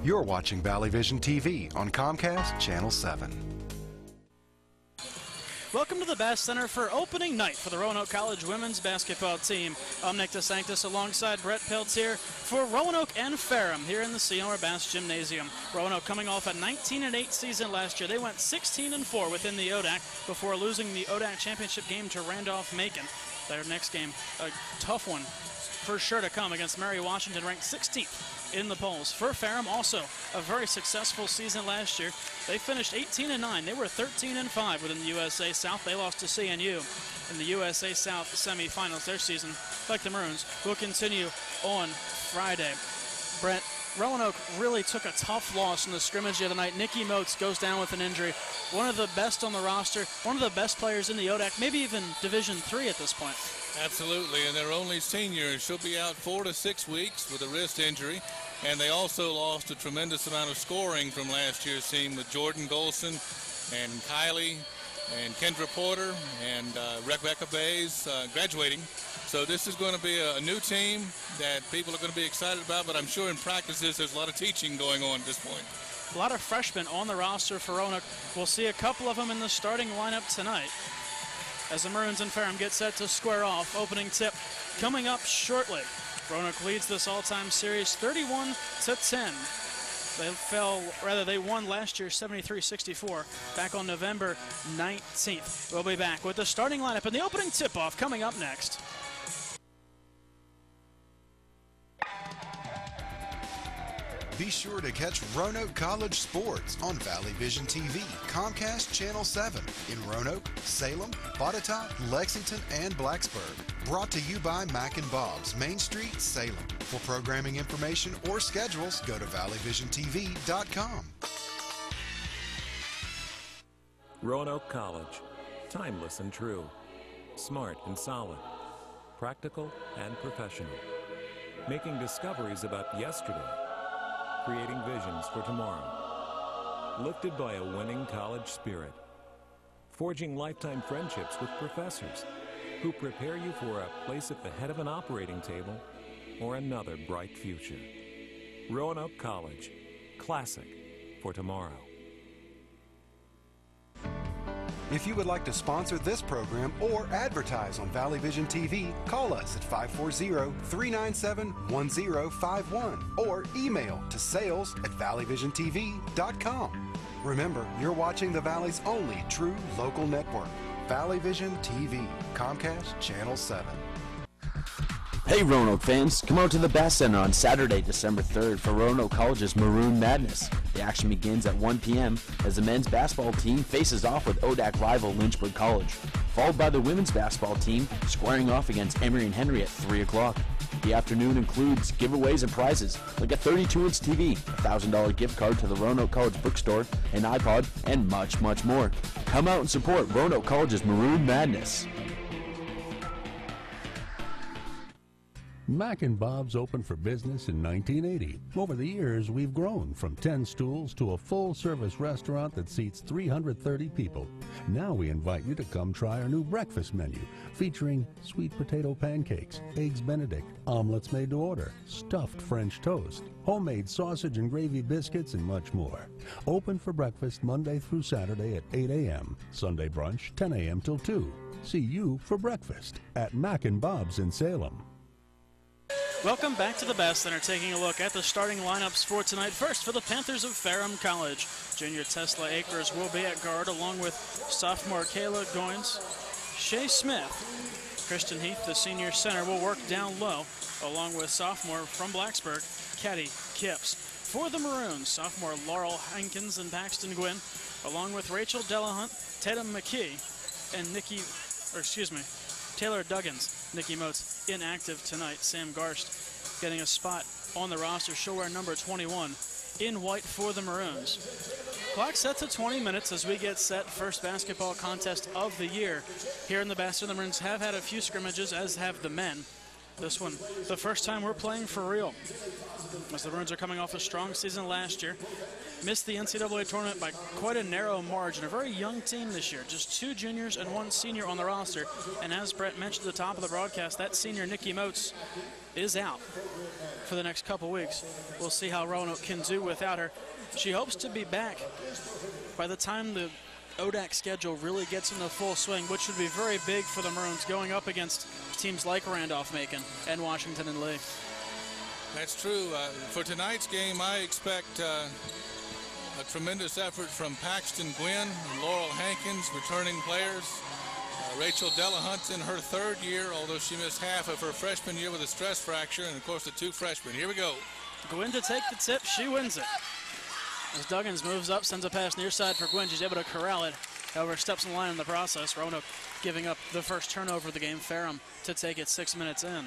You're watching Valley Vision TV on Comcast Channel 7. Welcome to the Bass Center for opening night for the Roanoke College women's basketball team. I'm Nick DeSanctis alongside Brett Peltier for Roanoke and Ferrum here in the Seymour Bass Gymnasium. Roanoke coming off a 19-8 season last year. They went 16-4 within the ODAC before losing the ODAC championship game to Randolph-Macon. Their next game, a tough one for sure to come against Mary Washington, ranked 16th in the polls. For Ferrum, also a very successful season last year. They finished 18-9. They were 13-5 within the USA South. They lost to CNU in the USA South semifinals. Their season, like the Maroons, will continue on Friday. Brett, Roanoke really took a tough loss in the scrimmage the other night. Nikki Moats goes down with an injury. One of the best on the roster, one of the best players in the ODAC, maybe even Division III at this point. Absolutely, and they're only seniors. She'll be out 4 to 6 weeks with a wrist injury, and they also lost a tremendous amount of scoring from last year's team with Jordan Golson and Kylie and Kendra Porter and Rebecca Bays graduating. So this is going to be a new team that people are going to be excited about, but I'm sure in practices there's a lot of teaching going on at this point. A lot of freshmen on the roster for Roanoke. We'll see a couple of them in the starting lineup tonight as the Maroons and Ferrum get set to square off. Opening tip coming up shortly. Roanoke leads this all-time series 31-10. They won last year 73-64 back on November 19th. We'll be back with the starting lineup and the opening tip-off coming up next. Be sure to catch Roanoke College sports on Valley Vision TV, Comcast Channel 7 in Roanoke, Salem, Botetourt, Lexington, and Blacksburg. Brought to you by Mac and Bob's, Main Street, Salem. For programming information or schedules, go to valleyvisiontv.com. Roanoke College, timeless and true, smart and solid, practical and professional, making discoveries about yesterday, creating visions for tomorrow. Lifted by a winning college spirit. Forging lifetime friendships with professors who prepare you for a place at the head of an operating table or another bright future. Roanoke College, classic for tomorrow. If you would like to sponsor this program or advertise on Valley Vision TV, call us at 540-397-1051 or email to sales@valleyvisiontv.com. Remember, you're watching the Valley's only true local network, Valley Vision TV, Comcast Channel 7. Hey Roanoke fans, come out to the Bass Center on Saturday, December 3rd for Roanoke College's Maroon Madness. The action begins at 1 p.m. as the men's basketball team faces off with ODAC rival Lynchburg College, followed by the women's basketball team squaring off against Emory and Henry at 3 o'clock. The afternoon includes giveaways and prizes like a 32-inch TV, a $1,000 gift card to the Roanoke College bookstore, an iPod, and much, much more. Come out and support Roanoke College's Maroon Madness. Mac and Bob's opened for business in 1980. Over the years, we've grown from 10 stools to a full-service restaurant that seats 330 people. Now we invite you to come try our new breakfast menu, featuring sweet potato pancakes, eggs Benedict, omelets made to order, stuffed French toast, homemade sausage and gravy biscuits, and much more. Open for breakfast Monday through Saturday at 8 a.m., Sunday brunch 10 a.m. till 2. See you for breakfast at Mac and Bob's in Salem. Welcome back to the Bass Center, taking a look at the starting lineups for tonight. First, for the Panthers of Ferrum College, junior Tesla Akers will be at guard, along with sophomore Kayla Goins. Shay Smith, Kristen Heath, the senior center, will work down low, along with sophomore from Blacksburg, Caddy Kipps. For the Maroons, sophomore Laurel Hankins and Paxton Gwynn, along with Rachel Delahunt, Tatum McKee, and Taylor Duggins. Nikki Moats inactive tonight. Sam Garst getting a spot on the roster. She'll wear number 21 in white for the Maroons. Clock set to 20 minutes as we get set. First basketball contest of the year here in the Bass Center. The Maroons have had a few scrimmages, as have the men. This one, the first time we're playing for real, as the Maroons are coming off a strong season last year. Missed the NCAA tournament by quite a narrow margin. A very young team this year, just 2 juniors and 1 senior on the roster. And as Brett mentioned at the top of the broadcast, that senior Nikki Moats is out for the next couple weeks. We'll see how Roanoke can do without her. She hopes to be back by the time the ODAC schedule really gets into full swing, which would be very big for the Maroons going up against teams like Randolph-Macon and Washington and Lee. That's true. For tonight's game, I expect a tremendous effort from Paxton Gwynn and Laurel Hankins, returning players. Rachel Delahunt's in her third year, although she missed half of her freshman year with a stress fracture, and of course the two freshmen. Here we go. Gwynn to take the tip. She wins it. As Duggins moves up, sends a pass near side for Gwynn. She's able to corral it. However, steps in line in the process. Roanoke giving up the first turnover of the game. Ferrum to take it 6 minutes in.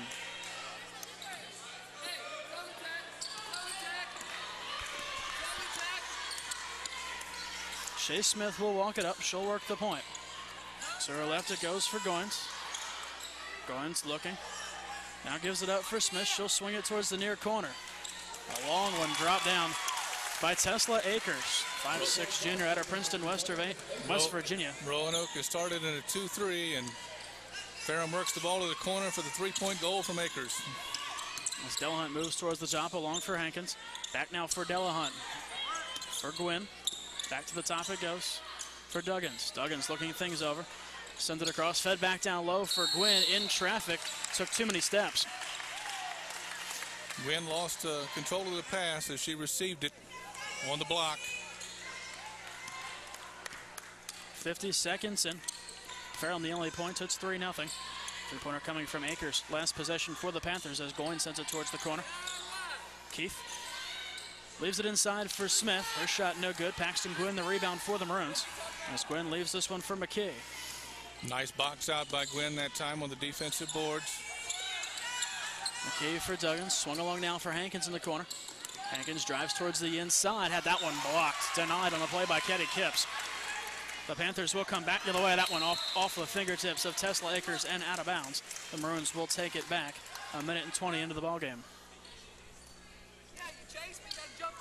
Shea Smith will walk it up. She'll work the point. To her left, it goes for Goins. Goins looking. Now gives it up for Smith. She'll swing it towards the near corner. A long one dropped down by Tesla Akers, 5'6" junior out of Princeton, West Virginia. Roanoke has started in a 2-3, and Ferrum works the ball to the corner for the three-point goal from Akers. As Delahunt moves towards the top, along for Hankins. Back now for Delahunt. For Gwynn. Back to the top it goes for Duggins. Duggins looking things over. Sends it across, fed back down low for Gwynn in traffic. Took too many steps. Gwynn lost control of the pass as she received it on the block. 50 seconds in. Ferrum the only point, so it's 3-0. Three-pointer coming from Akers. Last possession for the Panthers as Goins sends it towards the corner. Keith leaves it inside for Smith. Her shot no good. Paxton Gwynn the rebound for the Maroons. As Gwynn leaves this one for McKee. Nice box out by Gwynn that time on the defensive boards. McKee for Duggins. Swung along now for Hankins in the corner. Hankins drives towards the inside. Had that one blocked. Denied on the play by Ketty Kipps. The Panthers will come back the other way. That one off the fingertips of Tesla Akers and out of bounds. The Maroons will take it back. 1:20 into the ballgame.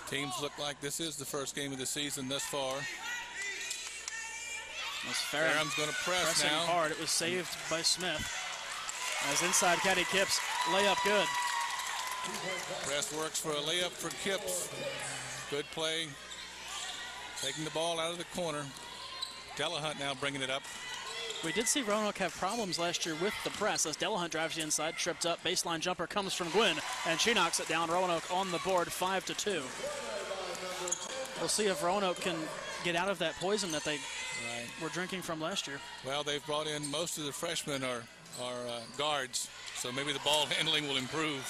Teams look like this is the first game of the season thus far. Ferrum's going to press now. Hard. It was saved by Smith. As inside Ketty Kipps, layup good. Press works for a layup for Kipps. Good play. Taking the ball out of the corner. Delahunt now bringing it up. We did see Roanoke have problems last year with the press as Delahunt drives the inside, tripped up, baseline jumper comes from Gwynn, and she knocks it down. Roanoke on the board, 5-2. We'll see if Roanoke can get out of that poison that they were drinking from last year. Well, they've brought in most of the freshmen are guards, so maybe the ball handling will improve.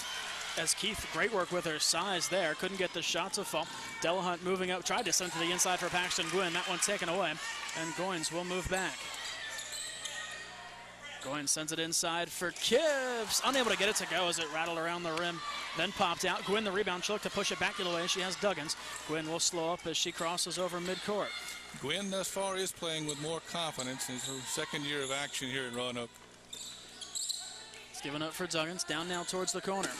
As Keith, great work with her size there, couldn't get the shot to fall. Delahunt moving up, tried to send to the inside for Paxton Gwynn. That one taken away, and Goins will move back. Goins sends it inside for Kipps. Unable to get it to go as it rattled around the rim, then popped out. Gwynn the rebound. She'll look to push it back the other way. She has Duggins. Gwynn will slow up as she crosses over midcourt. Gwynn thus far is playing with more confidence in her second year of action here at Roanoke. It's given up for Duggins. Down now towards the corner.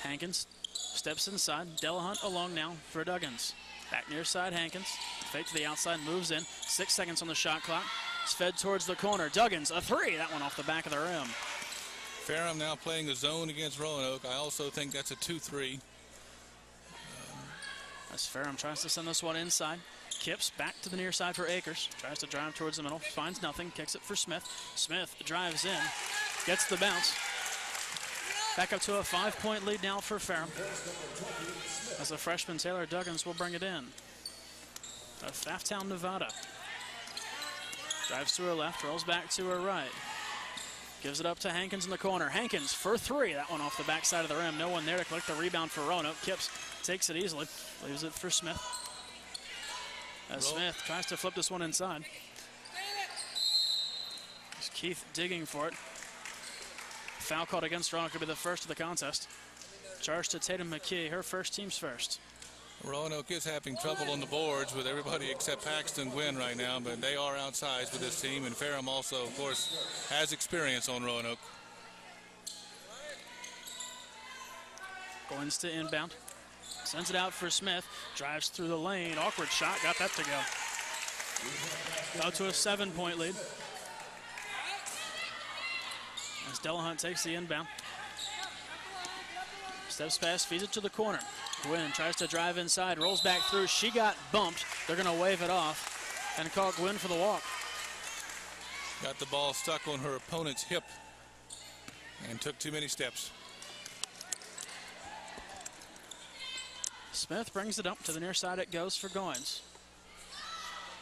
Hankins steps inside. Delahunt along now for Duggins. Back near side Hankins. Fake to the outside, moves in. 6 seconds on the shot clock. It's fed towards the corner. Duggins, a three. That one off the back of the rim. Ferrum now playing a zone against Roanoke. I also think that's a 2-3. As Ferrum tries to send this one inside. Kipps back to the near side for Akers. Tries to drive towards the middle. Finds nothing. Kicks it for Smith. Smith drives in. Gets the bounce. Back up to a 5-point lead now for Ferrum. As the freshman Taylor Duggins will bring it in. Of Pfafftown, Nevada. Drives to her left, rolls back to her right. Gives it up to Hankins in the corner. Hankins for three. That one off the backside of the rim. No one there to collect the rebound for Roanoke. Kipps takes it easily. Leaves it for Smith. As Smith tries to flip this one inside. There's Keith digging for it. Foul called against Roanoke could be the first of the contest. Charge to Tatum McKee, her first, team's first. Roanoke is having trouble on the boards with everybody except Paxton Gwynn right now, but they are outsized with this team, and Ferrum also, of course, has experience on Roanoke. Goins to inbound. Sends it out for Smith. Drives through the lane. Awkward shot. Got that to go. Out to a 7-point lead. As Delahunt takes the inbound. Steps past, feeds it to the corner. Gwynn tries to drive inside, rolls back through. She got bumped. They're going to wave it off and call Gwynn for the walk. Got the ball stuck on her opponent's hip and took too many steps. Smith brings it up to the near side. It goes for Goins.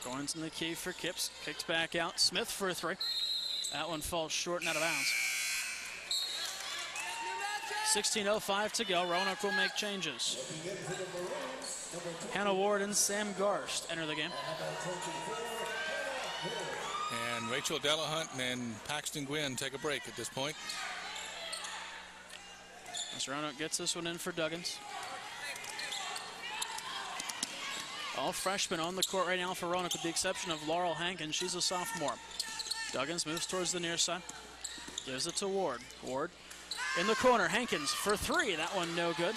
Goins in the key for Kipps. Kicks back out. Smith for a three. That one falls short and out of bounds. 16:05 to go. Roanoke will make changes. Hannah Ward and Sam Garst enter the game. And Rachel Delahunt and Paxton Gwynn take a break at this point. As Roanoke gets this one in for Duggins. All freshmen on the court right now for Roanoke with the exception of Laurel Hankins. She's a sophomore. Duggins moves towards the near side. Gives it to Ward. Ward in the corner. Hankins for three. That one no good.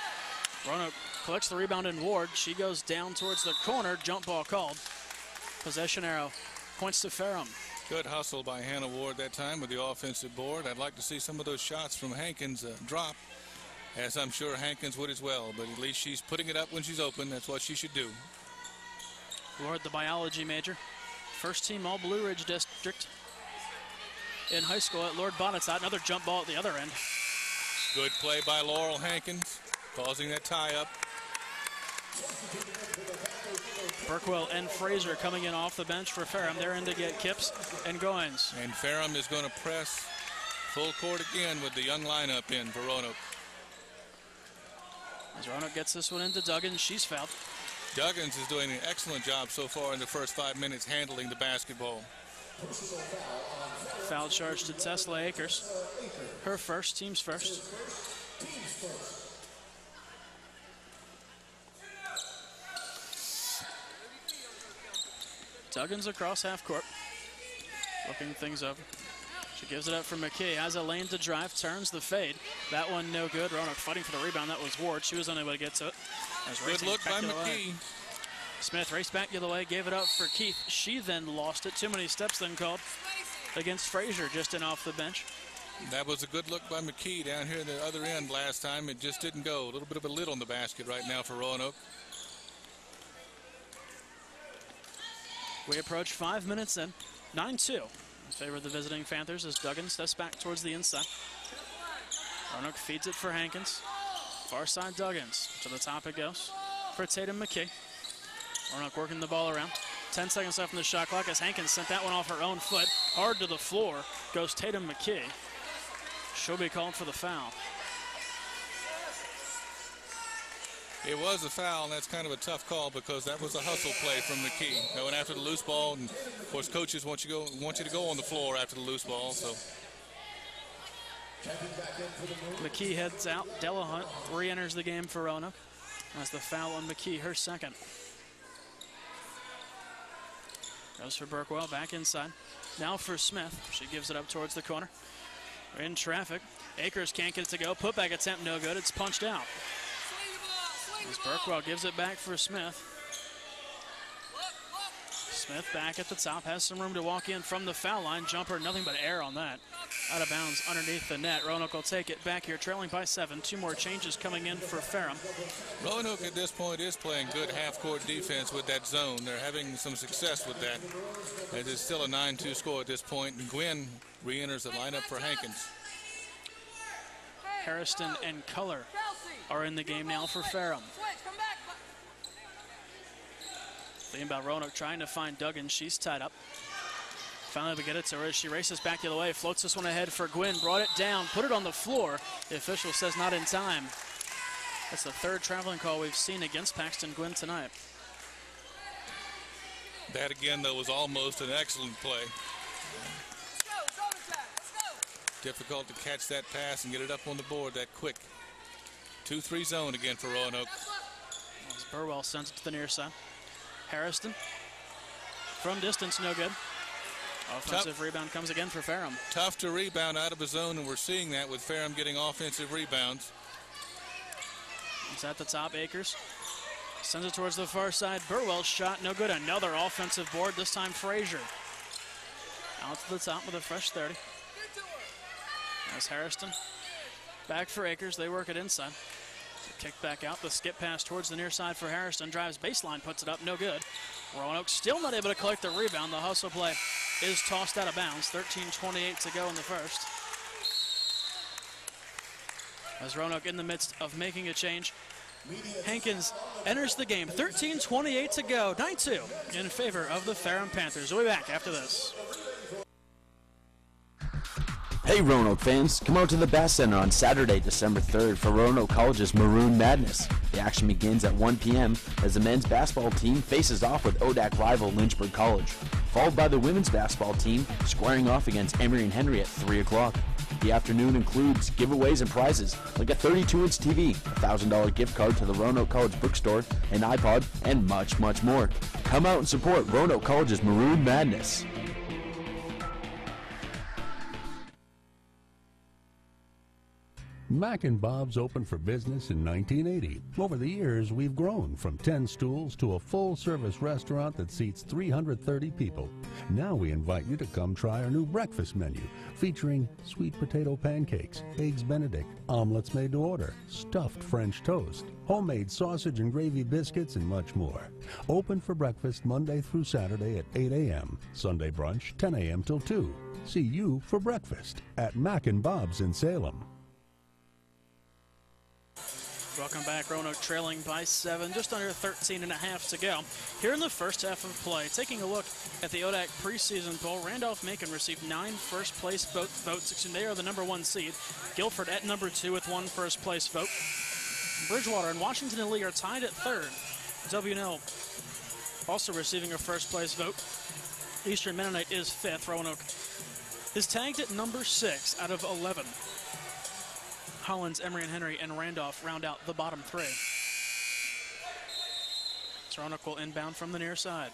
Roanoke collects the rebound in Ward. She goes down towards the corner. Jump ball called. Possession arrow points to Ferrum. Good hustle by Hannah Ward that time with the offensive board. I'd like to see some of those shots from Hankins drop, as I'm sure Hankins would as well. But at least she's putting it up when she's open. That's what she should do. Ward, the biology major. First team all Blue Ridge District in high school at Lord Bonnet's. Another jump ball at the other end. Good play by Laurel Hankins, causing that tie-up. Burkwell and Fraser coming in off the bench for Ferrum. They're in to get Kipps and Goins. And Ferrum is going to press full court again with the young lineup in for Roanoke. As Roanoke gets this one into Duggins, she's fouled. Duggins is doing an excellent job so far in the first 5 minutes handling the basketball. Foul charge to Tesla Akers. Her first, team's first. Duggins across half court. Looking things over. She gives it up for McKee. Has a lane to drive, turns the fade. That one no good. Roanoke fighting for the rebound. That was Ward. She was unable to get to it. Good look by McKee. Smith raced back the other way, gave it up for Keith. She then lost it. Too many steps then called against Frazier just in off the bench. That was a good look by McKee down here at the other end last time. It just didn't go. A little bit of a lid on the basket right now for Roanoke. We approach 5 minutes in. 9-2 in favor of the visiting Panthers as Duggan steps back towards the inside. Roanoke feeds it for Hankins. Far side Duggins. To the top it goes for Tatum McKee. Roanoke working the ball around. 10 seconds left in the shot clock as Hankins sent that one off her own foot. Hard to the floor goes Tatum McKee. She'll be called for the foul. It was a foul, and that's kind of a tough call because that was a hustle play from McKee. Going after the loose ball, and of course coaches want you to go on the floor after the loose ball. So McKee heads out. Delahunt re-enters the game for Roanoke. That's the foul on McKee, her second. Goes for Burkwell, back inside. Now for Smith. She gives it up towards the corner. We're in traffic. Akers can't get it to go. Putback attempt, no good. It's punched out. As Burkwell gives it back for Smith. Smith back at the top, has some room to walk in from the foul line. Jumper, nothing but air on that. Out of bounds underneath the net. Roanoke will take it back here, trailing by 7. 2 more changes coming in for Ferrum. Roanoke at this point is playing good half-court defense with that zone. They're having some success with that. It is still a 9-2 score at this point. And Gwynn re-enters the lineup for Hankins. Harrison and Culler are in the game now for Ferrum. Thinking about Roanoke trying to find Duggan. She's tied up. Finally we get it to her. She races back the other way. Floats this one ahead for Gwynn. Brought it down. Put it on the floor. The official says not in time. That's the third traveling call we've seen against Paxton Gwynn tonight. That again, though, was almost an excellent play. Difficult to catch that pass and get it up on the board that quick. 2-3 zone again for Roanoke. As Burwell sends it to the near side. Harrison from distance, no good. Offensive rebound comes again for Ferrum. Tough to rebound out of a zone, and we're seeing that with Ferrum getting offensive rebounds. It's at the top, Akers. Sends it towards the far side. Burwell's shot, no good. Another offensive board, this time Frazier. Out to the top with a fresh 30. That's Harrison. Back for Akers, they work it inside. Kick back out, the skip pass towards the near side for Harrison. Drives baseline, puts it up, no good. Roanoke still not able to collect the rebound. The hustle play is tossed out of bounds. 13:28 to go in the first. As Roanoke in the midst of making a change, Hankins enters the game. 13:28 to go. 9-2 in favor of the Ferrum Panthers. We'll be back after this. Hey Roanoke fans, come out to the Bass Center on Saturday, December 3rd for Roanoke College's Maroon Madness. The action begins at 1 p.m. as the men's basketball team faces off with ODAC rival Lynchburg College, followed by the women's basketball team squaring off against Emory and Henry at 3 o'clock. The afternoon includes giveaways and prizes like a 32-inch TV, a $1,000 gift card to the Roanoke College bookstore, an iPod, and much, much more. Come out and support Roanoke College's Maroon Madness. Mac and Bob's opened for business in 1980. Over the years, we've grown from 10 stools to a full-service restaurant that seats 330 people. Now we invite you to come try our new breakfast menu, featuring sweet potato pancakes, eggs Benedict, omelets made to order, stuffed French toast, homemade sausage and gravy biscuits, and much more. Open for breakfast Monday through Saturday at 8 a.m., Sunday brunch 10 a.m. till 2. See you for breakfast at Mac and Bob's in Salem. Welcome back. Roanoke trailing by 7, just under 13 and a half to go. Here in the first half of play, taking a look at the ODAC preseason poll, Randolph-Macon received 9 first-place votes. They are the number 1 seed. Guilford at number 2 with 1 first-place vote. Bridgewater and Washington and Lee are tied at 3rd. W&L also receiving a first-place vote. Eastern Mennonite is 5th. Roanoke is tagged at number 6 out of 11. Hollins, Emory and Henry, and Randolph round out the bottom 3. Roanoke will inbound from the near side.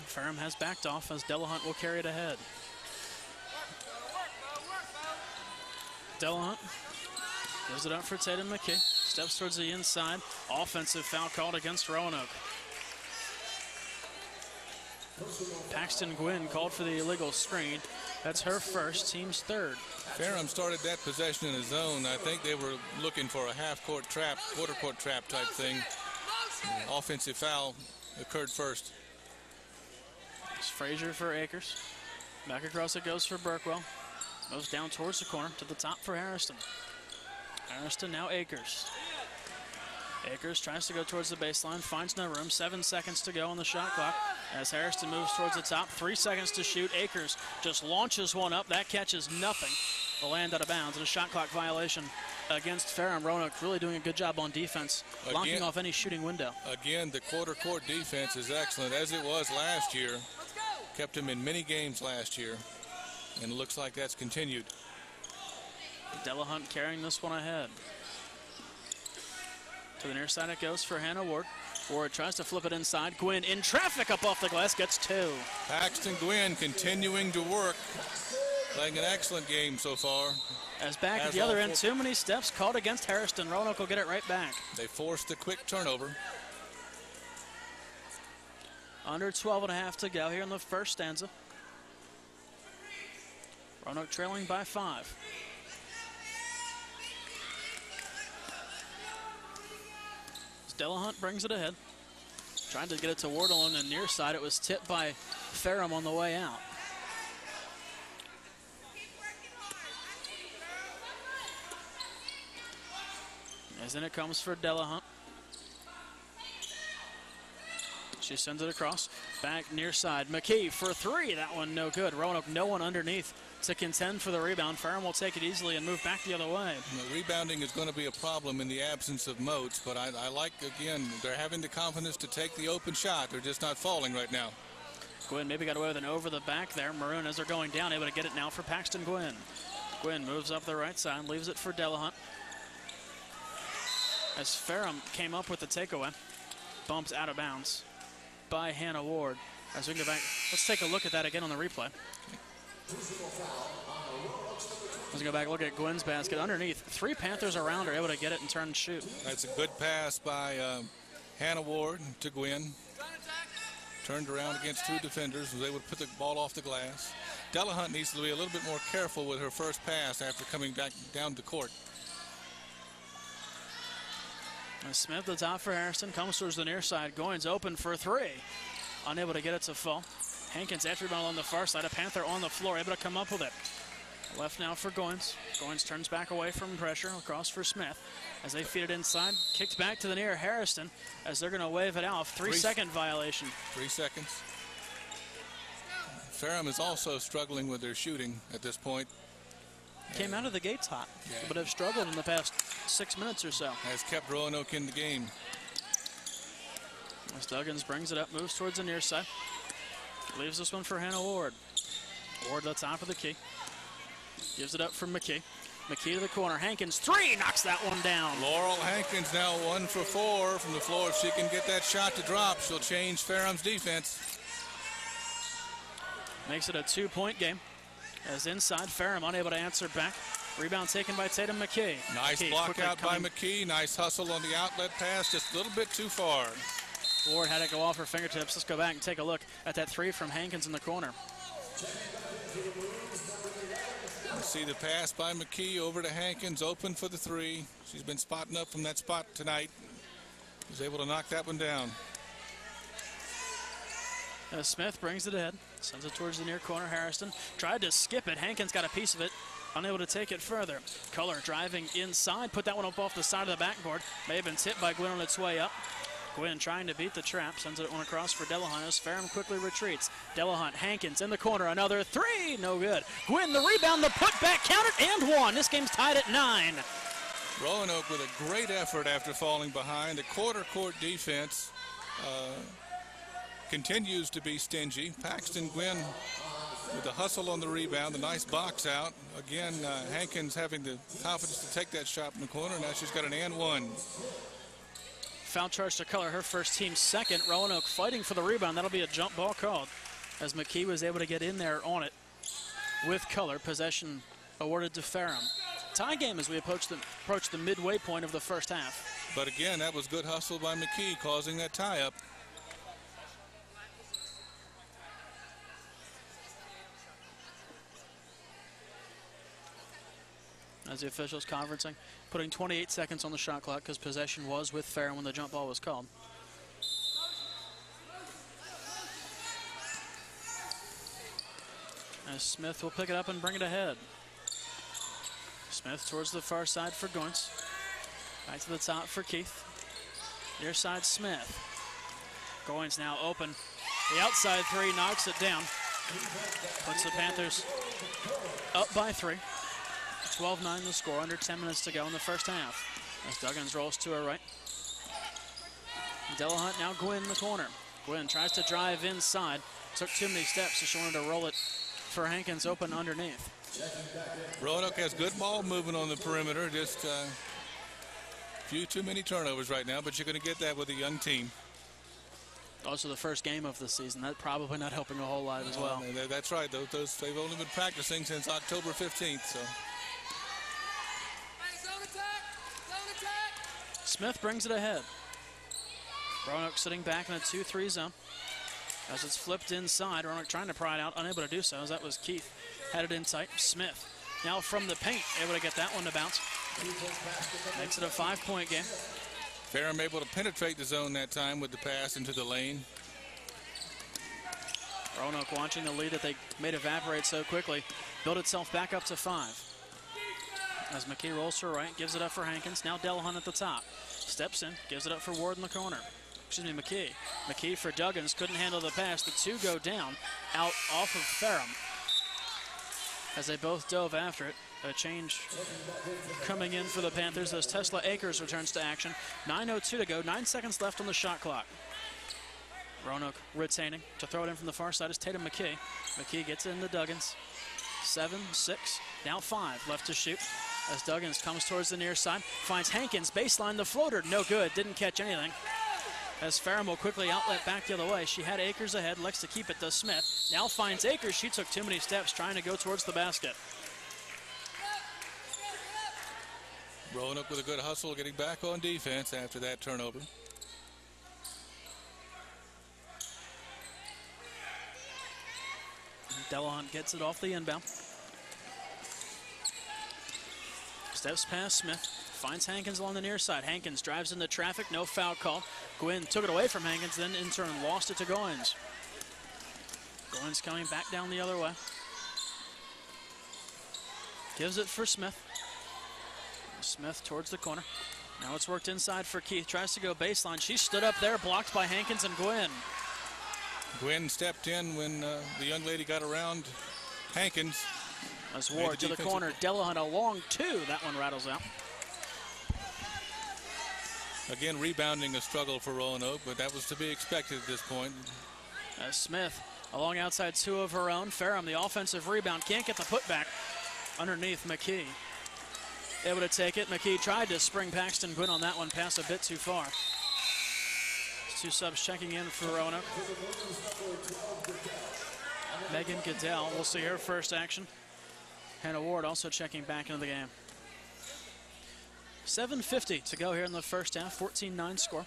Ferrum has backed off as Delahunt will carry it ahead. Delahunt gives it up for Tatum McKee. Steps towards the inside. Offensive foul called against Roanoke. Paxton Gwynn called for the illegal screen. That's her first, team's 3rd. Ferrum started that possession in a zone. I think they were looking for a half-court trap, quarter-court trap type thing. Offensive foul occurred first. It's Frazier for Akers. Back across it goes for Burkwell. Moves down towards the corner to the top for Harrison. Harrison now Akers. Akers tries to go towards the baseline, finds no room. 7 seconds to go on the shot clock as Harrison moves towards the top. 3 seconds to shoot. Akers just launches one up. That catches nothing. The land out of bounds and a shot clock violation against Ferrum. Roanoke really doing a good job on defense, blocking off any shooting window. Again, the quarter-court defense is excellent, as it was last year. Kept him in many games last year, and it looks like that's continued. Delahunt carrying this one ahead. To the near side it goes for Hannah Ward. Ward tries to flip it inside. Gwynn in traffic up off the glass, gets 2. Paxton Gwynn continuing to work. Playing an excellent game so far. As back at the other end, too many steps called against Harrison. Roanoke will get it right back. They forced a quick turnover. Under 12 and a half to go here in the first stanza. Roanoke trailing by 5. Delahunt brings it ahead. Trying to get it to Wardle on the near side. It was tipped by Ferrum on the way out. As in it comes for Delahunt. She sends it across. Back near side. McKee for 3. That one no good. Roanoke no one underneath to contend for the rebound. Ferrum will take it easily and move back the other way. The rebounding is going to be a problem in the absence of Moats, but I like, again, they're having the confidence to take the open shot. They're just not falling right now. Gwynn maybe got away with an over the back there. Maroon, as they're going down, able to get it now for Paxton Gwynn. Gwynn moves up the right side, leaves it for Delahunt. As Ferrum came up with the takeaway, bumped out of bounds by Hannah Ward. As we can go back, let's take a look at that again on the replay. Let's go back and look at Gwynn's basket. Underneath, 3 Panthers around her, able to get it and turn and shoot. That's a good pass by Hannah Ward to Gwynn. Turned around against 2 defenders, was able to put the ball off the glass. Delahunt needs to be a little bit more careful with her first pass after coming back down to court. And Smith, the top for Harrison, comes towards the near side. Goins open for three. Unable to get it to fall. Hankins after rebound on the far side. A Panther on the floor, able to come up with it. Left now for Goins. Goins turns back away from pressure. Across for Smith. As they feed it inside. Kicked back to the near Harrison. As they're going to wave it out. 3-second violation. 3 seconds. Ferrum is also struggling with their shooting at this point. Came out of the gates hot, but have struggled in the past 6 minutes or so. Has kept Roanoke in the game. As Duggins brings it up, moves towards the near side. Leaves this one for Hannah Ward. Ward at the top of the key. Gives it up for McKee. McKee to the corner. Hankins, three, knocks that one down. Laurel Hankins now 1 for 4 from the floor. If she can get that shot to drop, she'll change Ferrum's defense. Makes it a 2-point game. As inside, Ferrum unable to answer back. Rebound taken by Tatum McKee. Nice McKee block out by McKee. Nice hustle on the outlet pass. Just a little bit too far. Ward had it go off her fingertips. Let's go back and take a look at that three from Hankins in the corner. You see the pass by McKee over to Hankins, open for the three. She's been spotting up from that spot tonight. Was able to knock that one down. Smith brings it ahead, sends it towards the near corner. Harrison tried to skip it. Hankins got a piece of it, unable to take it further. Culler driving inside, put that one up off the side of the backboard. May have been tipped by Gwynn on its way up. Gwynn trying to beat the trap, sends it one across for Delahunt as Ferrum quickly retreats. Delahunt, Hankins in the corner, another three, no good. Gwynn the rebound, the putback counted and one. This game's tied at 9. Roanoke with a great effort after falling behind. The quarter court defense continues to be stingy. Paxton Gwynn with the hustle on the rebound, the nice box out. Again, Hankins having the confidence to take that shot in the corner. Now she's got an and one. Foul charge to Culler, her first, team second. Roanoke fighting for the rebound. That'll be a jump ball called as McKee was able to get in there on it with Culler. Possession awarded to Ferrum. Tie game as we approach the midway point of the first half. But again, that was good hustle by McKee, causing that tie up. As the officials conferencing, putting 28 seconds on the shot clock because possession was with Ferrum when the jump ball was called. As Smith will pick it up and bring it ahead. Smith towards the far side for Goins. Back to the top for Keith. Near side Smith. Goins now open. The outside three knocks it down. Puts the Panthers up by 3. 12-9 the score, under 10 minutes to go in the first half. As Duggins rolls to her right. Delahunt now Gwynn in the corner. Gwynn tries to drive inside. Took too many steps, so she wanted to roll it for Hankins open underneath. Roanoke has good ball movement on the perimeter. Just a few too many turnovers right now, but you're going to get that with a young team. Also the first game of the season. That's probably not helping a whole lot as well. That's right. They've only been practicing since October 15th. So. Smith brings it ahead. Roanoke sitting back in a 2-3 zone. As it's flipped inside, Roanoke trying to pry it out, unable to do so, as that was Keith. Had it in tight. Smith now from the paint, able to get that one to bounce. Makes it a 5-point game. Ferrum able to penetrate the zone that time with the pass into the lane. Roanoke watching the lead that they made evaporate so quickly, built itself back up to 5. As McKee rolls to her right, gives it up for Hankins. Now Delahunt at the top. Steps in, gives it up for Ward in the corner. Excuse me, McKee. McKee for Duggins, couldn't handle the pass. The two go down, out off of Ferrum. As they both dove after it. A change coming in for the Panthers as Tesla Akers returns to action. 9:02 to go, 9 seconds left on the shot clock. Roanoke retaining. To throw it in from the far side is Tatum McKee. McKee gets it into Duggins. 7, 6, now 5 left to shoot. As Duggins comes towards the near side, finds Hankins, baseline, the floater, no good, didn't catch anything. As Ferrum will quickly outlet back the other way. She had Akers ahead, likes to keep it to Smith. Now finds Akers, she took too many steps trying to go towards the basket. Roanoke with a good hustle, getting back on defense after that turnover. Delahunt gets it off the inbound. Steps past Smith, finds Hankins along the near side. Hankins drives into traffic, no foul call. Gwynn took it away from Hankins, then in turn lost it to Goins. Goins coming back down the other way. Gives it for Smith. Smith towards the corner. Now it's worked inside for Keith. Tries to go baseline. She stood up there, blocked by Hankins and Gwynn. Gwynn stepped in when the young lady got around Hankins. As Ward to the corner. Delahunt a long two. That one rattles out. Again, rebounding a struggle for Roanoke, but that was to be expected at this point. Smith along outside two of her own. Ferrum, the offensive rebound, can't get the putback underneath McKee. Able to take it. McKee tried to spring Paxton. Gwynn on that one, pass a bit too far. Two subs checking in for Roanoke. Megan Goodell, we'll see her first action. Hannah Ward also checking back into the game. 7:50 to go here in the first half, 14-9 score.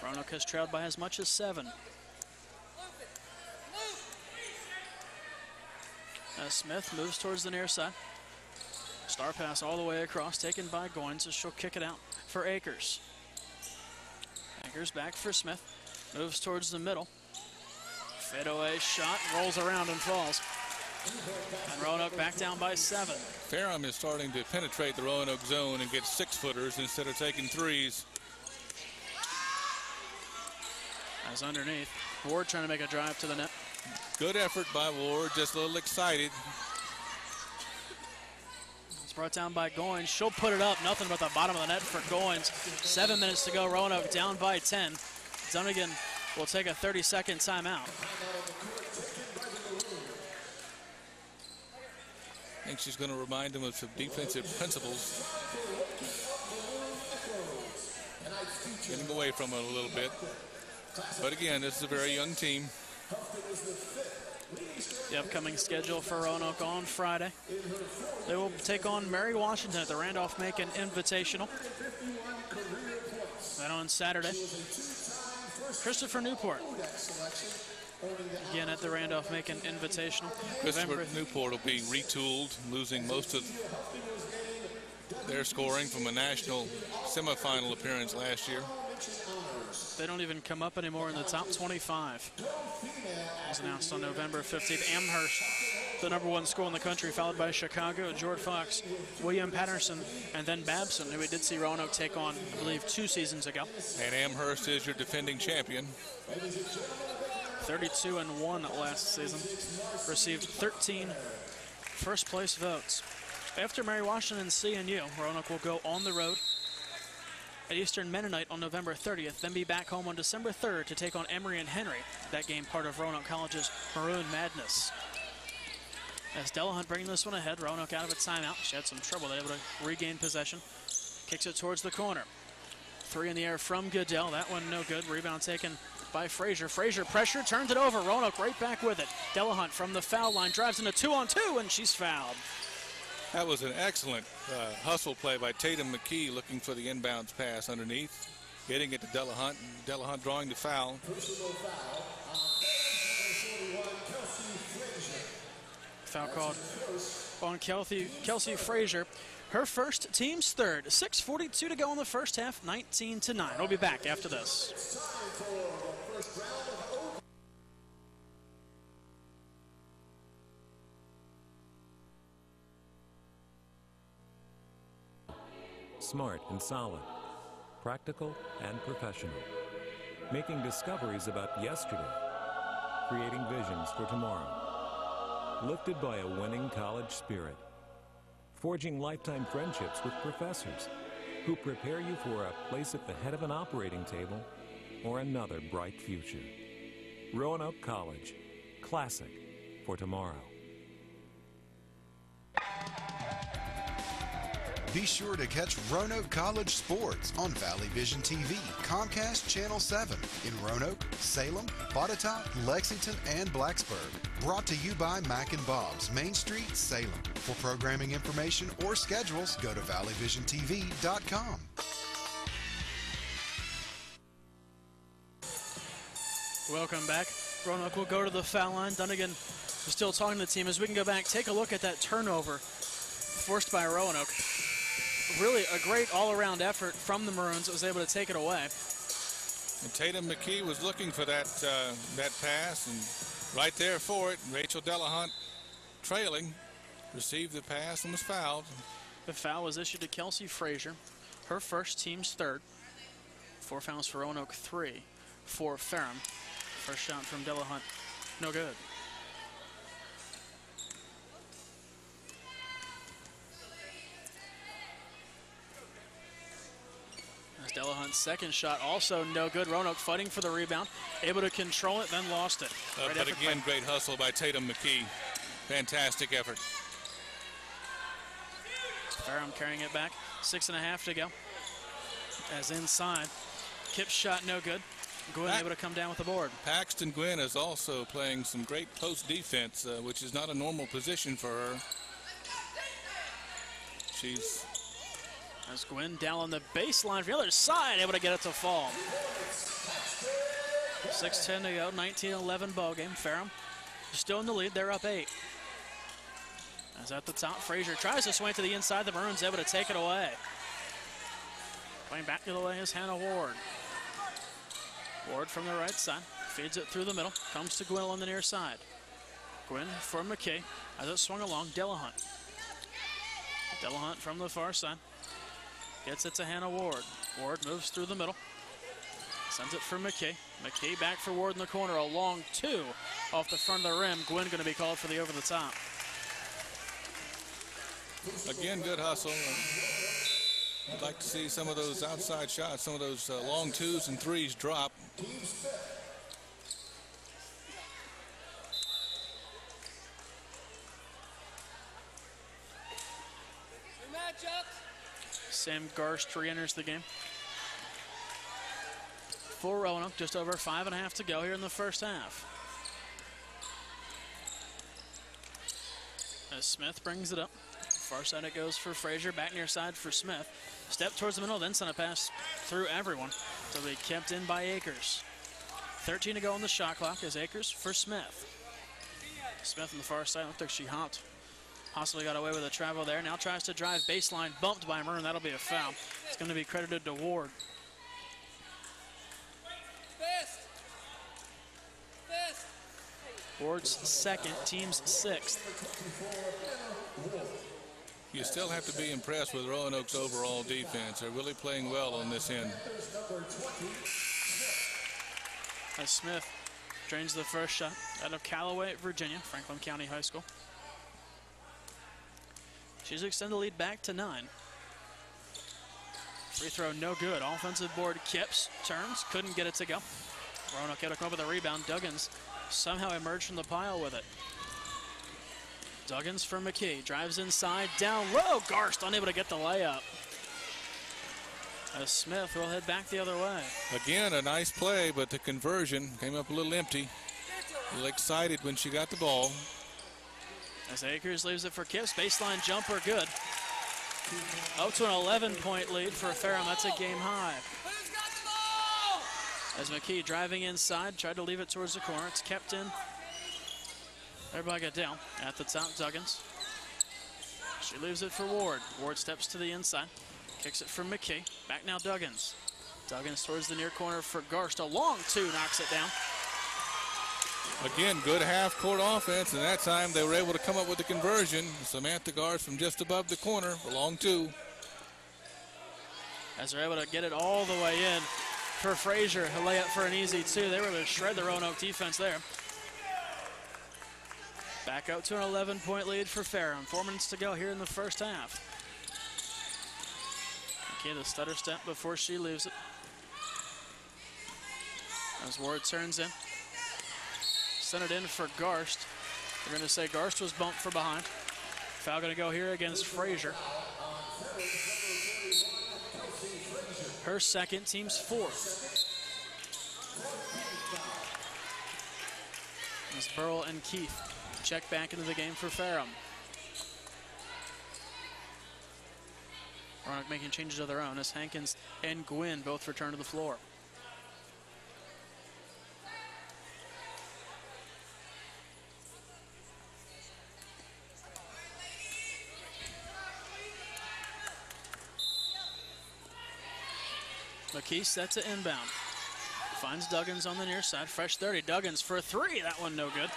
Roanoke has trailed by as much as 7. As Smith moves towards the near side. Star pass all the way across, taken by Goins as she'll kick it out for Akers. Akers back for Smith, moves towards the middle. Fadeaway shot, rolls around and falls. And Roanoke back down by 7. Ferrum is starting to penetrate the Roanoke zone and get 6-footers instead of taking 3s. As underneath, Ward trying to make a drive to the net. Good effort by Ward, just a little excited. It's brought down by Goins. She'll put it up, nothing but the bottom of the net for Goins. 7 minutes to go, Roanoke down by 10. Dunnigan will take a 30-second timeout. I think she's going to remind them of some defensive principles. Getting away from it a little bit. But again, this is a very young team. The upcoming schedule for Roanoke on Friday. They will take on Mary Washington at the Randolph-Macon Invitational. Then on Saturday, Christopher Newport. Again at the Randolph-Macon Invitational. Christopher Newport will be retooled, losing most of their scoring from a national semifinal appearance last year. They don't even come up anymore in the top 25. As announced on November 15th, Amherst, the #1 school in the country, followed by Chicago, George Fox, William Patterson, and then Babson, who we did see Roanoke take on, I believe, 2 seasons ago. And Amherst is your defending champion. 32-1 last season. Received 13 first-place votes. After Mary Washington CNU, Roanoke will go on the road at Eastern Mennonite on November 30th, then be back home on December 3rd to take on Emory and Henry. That game part of Roanoke College's Maroon Madness. As Delahunt bringing this one ahead, Roanoke out of a timeout. She had some trouble, able to regain possession. Kicks it towards the corner. 3 in the air from Goodell. That one no good. Rebound taken by Frazier. Frazier pressure, turns it over. Roanoke right back with it. Delahunt from the foul line drives into 2-on-2, and she's fouled. That was an excellent hustle play by Tatum McKee, looking for the inbounds pass underneath, getting it to Delahunt. Delahunt drawing the foul. Foul called on Kelsey Frazier. Her first, team's third. 6:42 to go in the first half, 19-9. We'll be back after this. Smart and solid, practical and professional, making discoveries about yesterday, creating visions for tomorrow, lifted by a winning college spirit, forging lifetime friendships with professors who prepare you for a place at the head of an operating table or another bright future. Roanoke College, classic for tomorrow. Be sure to catch Roanoke College sports on Valley Vision TV, Comcast Channel 7 in Roanoke, Salem, Botetourt, Lexington, and Blacksburg. Brought to you by Mac and Bob's, Main Street, Salem. For programming information or schedules, go to valleyvisiontv.com. Welcome back. Roanoke will go to the foul line. Dunnigan is still talking to the team as we can go back, take a look at that turnover forced by Roanoke. really a great all-around effort from the Maroons that was able to take it away. And Tatum McKee was looking for that pass, and right there for it. Rachel Delahunt, trailing, received the pass and was fouled. The foul was issued to Kelsey Frazier, her first, team's third. 4 fouls for Roanoke, 3 for Ferrum. First shot from Delahunt, no good. Delahunt's second shot also no good. Roanoke fighting for the rebound, able to control it, then lost it. But again, great hustle by Tatum McKee. Fantastic effort. Ferrum carrying it back, 6.5 to go. As inside, Kip's shot no good. Gwynn able to come down with the board. Paxton Gwynn is also playing some great post defense, which is not a normal position for her. As Gwynn down on the baseline from the other side, able to get it to fall. 6:10 to go, 19-11 ball game. Ferrum still in the lead, they're up 8. As at the top, Frazier tries to swing to the inside, the Maroons able to take it away. Playing back the other way is Hannah Ward. Ward from the right side, feeds it through the middle, comes to Gwynn on the near side. Gwynn for McKay, as it swung along, Delahunt. Delahunt from the far side. Gets it to Hannah Ward. Ward moves through the middle. Sends it for McKay. McKay back for Ward in the corner. A long 2 off the front of the rim. Gwynn going to be called for the over the top. Again, good hustle. I'd like to see some of those outside shots, some of those long 2s and 3s drop. Sam Garst re-enters the game. For Roanoke, just over 5.5 to go here in the first half. As Smith brings it up. Far side it goes for Frazier, back near side for Smith. Step towards the middle, then send a pass through everyone. So be kept in by Akers. 13 to go on the shot clock as Akers for Smith. Smith on the far side, looked like she hopped. Possibly got away with a travel there. Now tries to drive baseline, bumped by Maroon. That'll be a foul. It's going to be credited to Ward. Ward's second, team's 6th. You still have to be impressed with Roanoke's overall defense. They're really playing well on this end. As Smith drains the first shot out of Callaway, Virginia, Franklin County High School. She's extended the lead back to 9. Free throw no good. Offensive board, Kipps turns, couldn't get it to go. Roanoke able to come up with a rebound. Duggins somehow emerged from the pile with it. Duggins from McKee, drives inside, down low. Garst unable to get the layup. As Smith will head back the other way. Again, a nice play, but the conversion came up a little empty. A little excited when she got the ball. As Akers leaves it for Kipps, baseline jumper good. Up to an 11-point lead for Ferrum, that's a game high. As McKee driving inside, tried to leave it towards the corner, it's kept in. Everybody got down at the top, Duggins. She leaves it for Ward. Ward steps to the inside, kicks it for McKee. Back now Duggins. Duggins towards the near corner for Garst. A long 2, knocks it down. Again, good half-court offense, and that time they were able to come up with the conversion. Samantha Garst from just above the corner, a long 2. As they're able to get it all the way in for Frazier, a layup for an easy 2. They were able to shred the Roanoke defense there. Back up to an 11-point lead for Ferrum. 4 minutes to go here in the first half. Okay, the stutter step before she leaves it. As Ward turns in. Sent it in for Garst. They're going to say Garst was bumped for behind. Foul going to go here against Frazier. Her second, team's 4th. As Burrell and Keith check back into the game for Ferrum. Roanoke making changes of their own as Hankins and Gwynn both return to the floor. McKee set to inbound. Finds Duggins on the near side. Fresh 30. Duggins for 3. That one no good.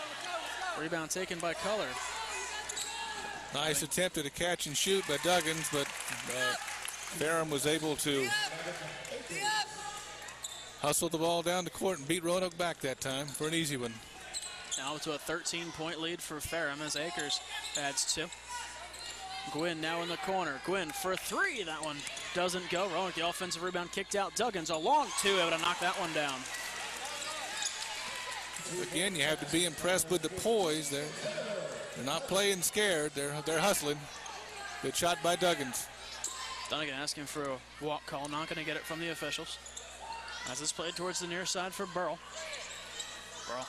Rebound taken by Color. Nice attempt at a catch and shoot by Duggins, but Ferrum was able to hustle the ball down the court and beat Roanoke back that time for an easy one. Now to a 13-point lead for Ferrum as Akers adds 2. Gwynn now in the corner. Gwynn for 3. That one doesn't go. Roanoke, the offensive rebound kicked out. Duggins a long 2, able to knock that one down. Again, you have to be impressed with the poise. They're not playing scared. They're hustling. Good shot by Duggins. Dunnigan asking for a walk call. Not going to get it from the officials. As it's played towards the near side for Burrell. Burrell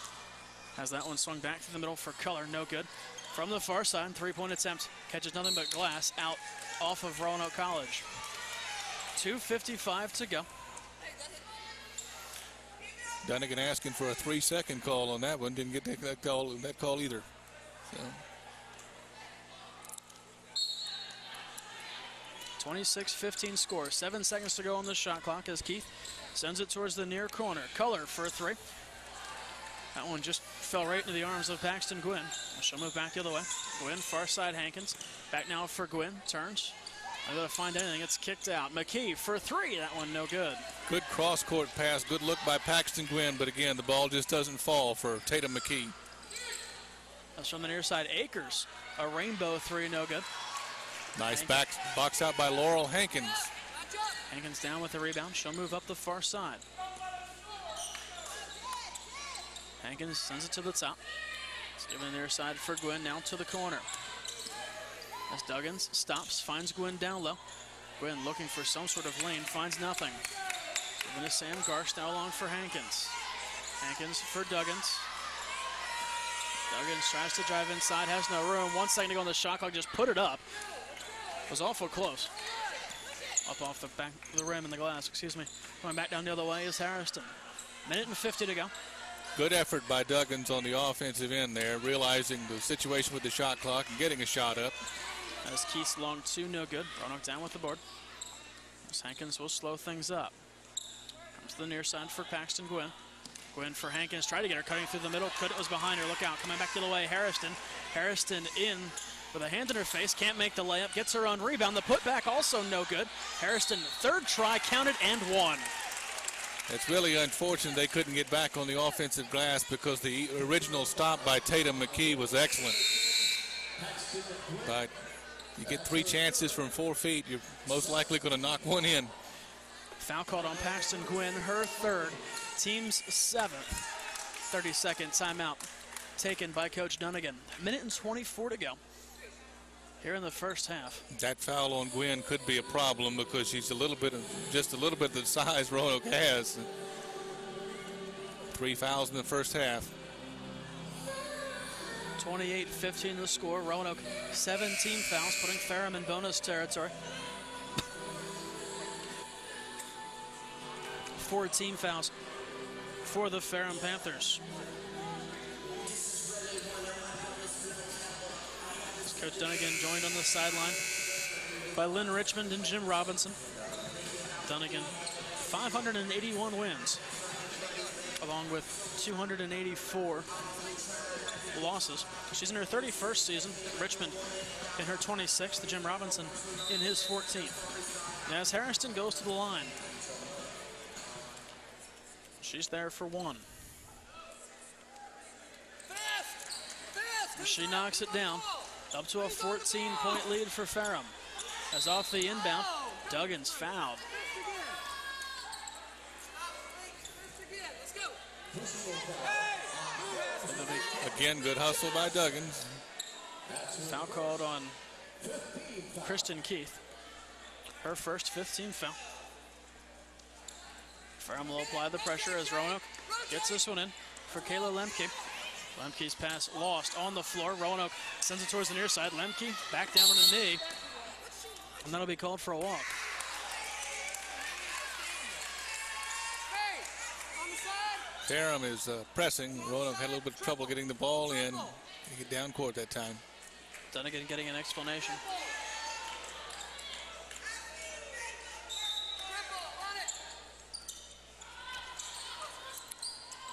has that one swung back to the middle for Color. No good. From the far side, 3-point attempt. Catches nothing but glass out off of Roanoke College. 2:55 to go. Dunnigan asking for a 3-second call on that one. Didn't get that call either. So. 26-15 score. 7 seconds to go on the shot clock as Keith sends it towards the near corner. Color for 3. That one just fell right into the arms of Paxton Gwynn. She'll move back the other way. Gwynn, far side Hankins. Back now for Gwynn. Turns. Able to find anything. It's kicked out. McKee for 3. That one no good. Good cross-court pass. Good look by Paxton Gwynn. But again, the ball just doesn't fall for Tatum McKee. That's from the near side. Akers. A rainbow 3. No good. Nice box out by Laurel Hankins. Hankins down with the rebound. She'll move up the far side. Hankins sends it to the top. It's given near side for Gwynn, now to the corner. As Duggins stops, finds Gwynn down low. Gwynn looking for some sort of lane, finds nothing. Given to Sam Garst, now along for Hankins. Hankins for Duggins. Duggins tries to drive inside, has no room. 1 second to go on the shot clock, just put it up. It was awful close. Up off the back of the rim in the glass, excuse me. Going back down the other way is Harrison. 1:50 to go. Good effort by Duggins on the offensive end there, realizing the situation with the shot clock and getting a shot up. As Keith's long 2, no good. Roanoke down with the board. As Hankins will slow things up. Comes to the near side for Paxton Gwynn. Gwynn for Hankins, tried to get her cutting through the middle. It was behind her, look out. Coming back the other way, Harrison. Harrison in with a hand in her face, can't make the layup, gets her own rebound. The putback also no good. Harrison, 3rd try, counted and 1. It's really unfortunate they couldn't get back on the offensive glass because the original stop by Tatum McKee was excellent. But you get 3 chances from 4 feet, you're most likely going to knock one in. Foul called on Paxton Gwynn, her 3rd, team's 7th. 30-second timeout taken by Coach Dunnigan. 1:24 to go here in the first half. That foul on Gwynn could be a problem because she's just a little bit the size Roanoke has. 3 fouls in the first half. 28-15 the score. Roanoke 17 fouls, putting Ferrum in bonus territory. 4 team fouls for the Ferrum Panthers. Coach Dunnigan joined on the sideline by Lynn Richmond and Jim Robinson. Dunnigan, 581 wins, along with 284 losses. She's in her 31st season. Richmond in her 26th. Jim Robinson in his 14th. As Harrison goes to the line, she's there for 1. She knocks it down. Up to a 14-point lead for Ferrum. As off the inbound, Duggins fouled. Again, good hustle by Duggins. Foul called on Kristen Keith. Her first 15th foul. Ferrum will apply the pressure as Roanoke gets this one in for Kayla Lemke. Lemke's pass lost on the floor. Roanoke sends it towards the near side. Lemke back down on a knee. And that'll be called for a walk. Ferrum is pressing. Roanoke had a little bit of trouble getting the ball in. They get down court that time. Dunnigan getting an explanation.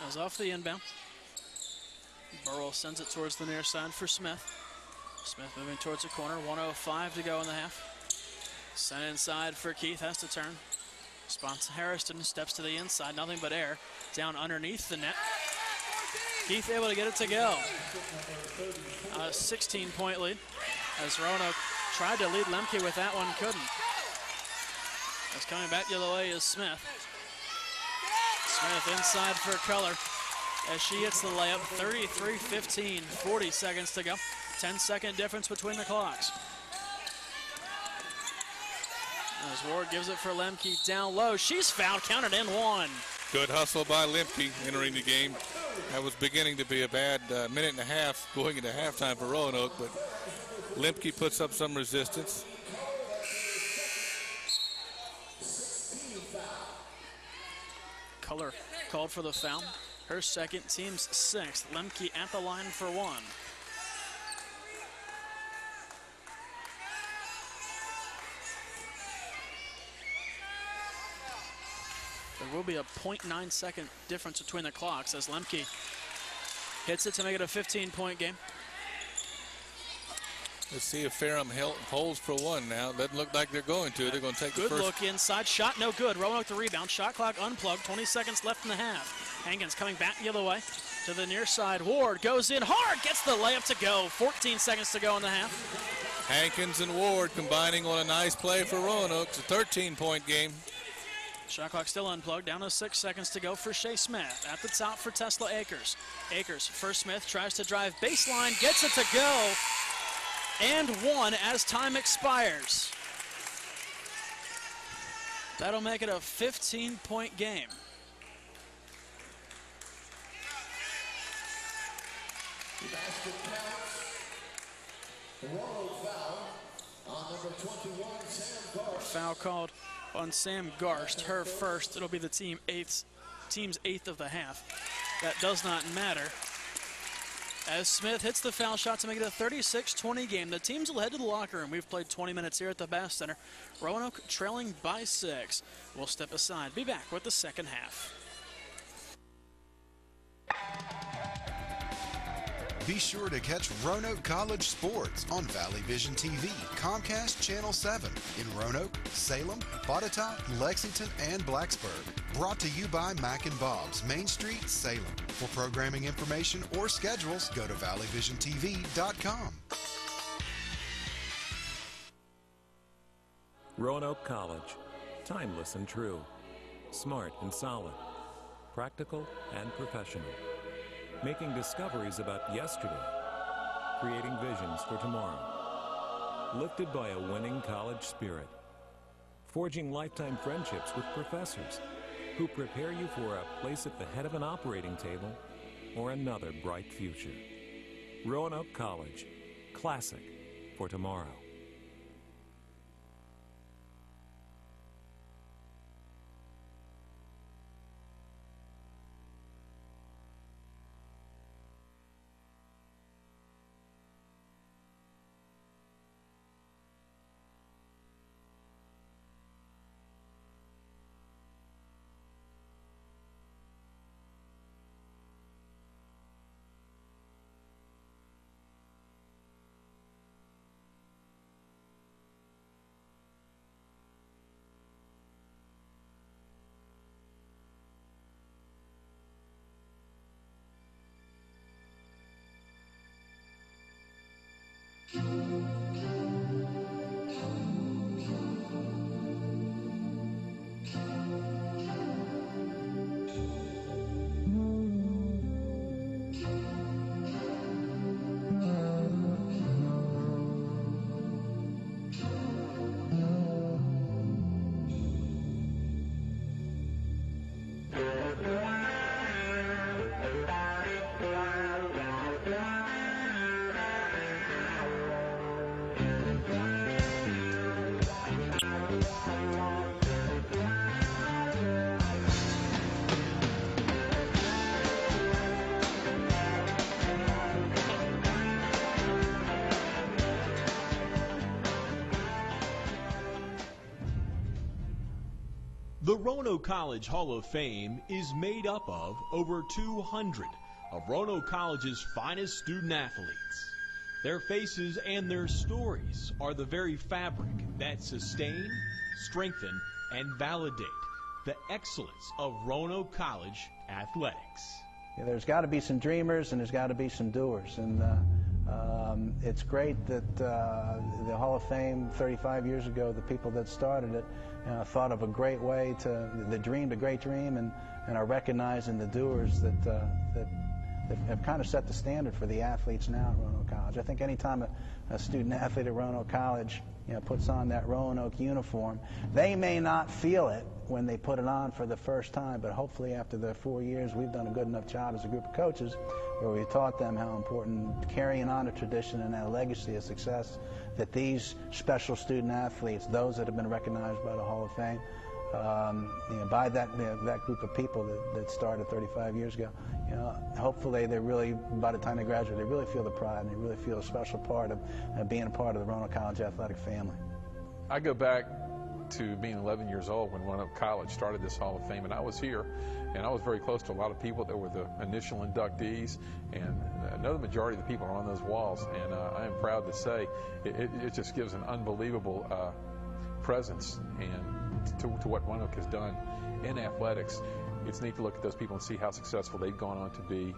As off the inbound. Burrell sends it towards the near side for Smith. Smith moving towards the corner. 1:05 to go in the half. Sent inside for Keith. Has to turn. Spots Harrison. Steps to the inside. Nothing but air. Down underneath the net. Keith able to get it to go. A 16-point lead. As Roanoke tried to lead Lemke with that one, couldn't. As coming back the other way is Smith. Smith inside for Keller as she hits the layup. 33-15, 40 seconds to go. 10-second difference between the clocks. As Ward gives it for Lemke down low. She's fouled, counted in one. Good hustle by Lemke entering the game. That was beginning to be a bad minute and a half going into halftime for Roanoke, but Lemke puts up some resistance. Keller called for the foul. Her second, team's sixth. Lemke at the line for one. There will be a 0.9 second difference between the clocks as Lemke hits it to make it a 15-point game. Let's see if Ferrum holds for one now. Doesn't look like they're going to. They're going to take the Good first. look inside. Shot no good. Roanoke the rebound. Shot clock unplugged. 20 seconds left in the half. Hankins coming back the other way to the near side. Ward goes in hard. Gets the layup to go. 14 seconds to go in the half. Hankins and Ward combining on a nice play for Roanoke. It's a 13-point game. Shot clock still unplugged. Down to 6 seconds to go for Shea Smith. At the top for Tesla Akers. Akers for Smith. Tries to drive baseline. Gets it to go. And one as time expires. That'll make it a 15-point game. Foul called on Sam Garst, her first. It'll be the team's eighth of the half. That does not matter. As Smith hits the foul shot to make it a 36-20 game. The teams will head to the locker room. We've played 20 minutes here at the Bass Center. Roanoke trailing by 6. We'll step aside. Be back with the second half. Be sure to catch Roanoke College sports on Valley Vision TV, Comcast Channel 7 in Roanoke, Salem, Botetourt, Lexington, and Blacksburg. Brought to you by Mac and Bob's, Main Street, Salem. For programming information or schedules, go to valleyvisiontv.com. Roanoke College. Timeless and true. Smart and solid. Practical and professional. Making discoveries about yesterday. Creating visions for tomorrow. Lifted by a winning college spirit. Forging lifetime friendships with professors who prepare you for a place at the head of an operating table or another bright future. Roanoke College. Classic for tomorrow. Roanoke College Hall of Fame is made up of over 200 of Roanoke College's finest student athletes. Their faces and their stories are the very fabric that sustain, strengthen, and validate the excellence of Roanoke College athletics. Yeah, there's got to be some dreamers and there's got to be some doers. And it's great that the Hall of Fame 35 years ago, the people that started it, thought of a great way to, they dreamed a great dream and are recognizing the doers that have kind of set the standard for the athletes now at Roanoke College. I think anytime a student athlete at Roanoke College puts on that Roanoke uniform, they may not feel it when they put it on for the first time, but hopefully after the 4 years we've done a good enough job as a group of coaches where we've taught them how important carrying on a tradition and a legacy of success, that these special student athletes, those that have been recognized by the Hall of Fame, by that group of people that started 35 years ago, hopefully they really, by the time they graduate, they really feel the pride and they really feel a special part of being a part of the Roanoke College athletic family. I go back to being 11 years old when Roanoke College started this Hall of Fame, and I was here, and I was very close to a lot of people that were the initial inductees, and I know the majority of the people are on those walls, and I am proud to say it just gives an unbelievable presence and to what Roanoke has done in athletics. It's neat to look at those people and see how successful they've gone on to be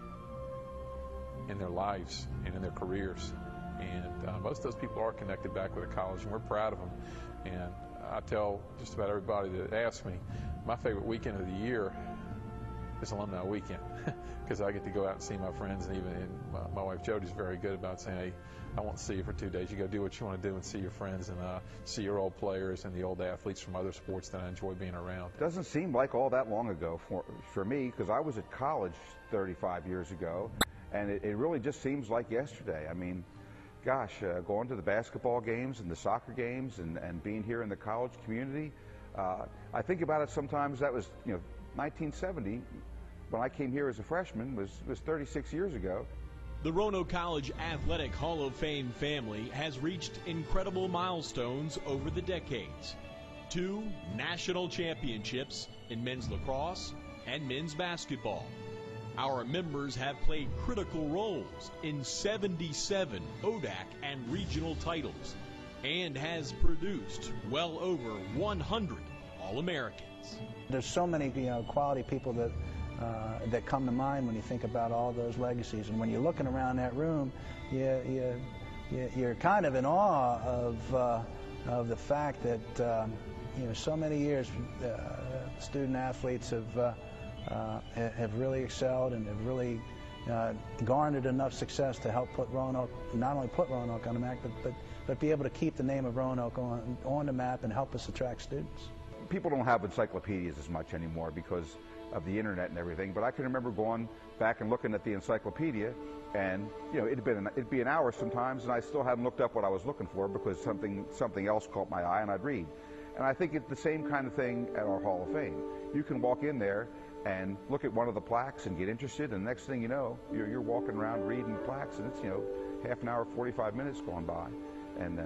in their lives and in their careers. And most of those people are connected back with the college, and we're proud of them. And I tell just about everybody that asks me, my favorite weekend of the year is Alumni Weekend, because I get to go out and see my friends, and my wife Jody's very good about saying, hey, I won't see you for 2 days. You go do what you want to do and see your friends and see your old players and the old athletes from other sports that I enjoy being around. It doesn't seem like all that long ago for me, because I was at college 35 years ago, and it really just seems like yesterday. I mean, gosh, going to the basketball games and the soccer games and being here in the college community, I think about it sometimes. That was 1970 when I came here as a freshman, was 36 years ago. The Roanoke College Athletic Hall of Fame family has reached incredible milestones over the decades. 2 national championships in men's lacrosse and men's basketball. Our members have played critical roles in 77 ODAC and regional titles and has produced well over 100 All-Americans. There's so many quality people that come to mind when you think about all those legacies, and when you're looking around that room, you're kind of in awe of the fact that so many years student athletes have really excelled and have really garnered enough success to help put Roanoke, not only put Roanoke on the map, but be able to keep the name of Roanoke on the map and help us attract students. People don't have encyclopedias as much anymore because of the internet and everything, but I can remember going back and looking at the encyclopedia, and it'd be an hour sometimes, and I still hadn't looked up what I was looking for because something else caught my eye, and I'd read. And I think it's the same kind of thing at our Hall of Fame. You can walk in there and look at one of the plaques and get interested, and the next thing you know, you're walking around reading plaques, and it's half an hour, 45 minutes gone by, and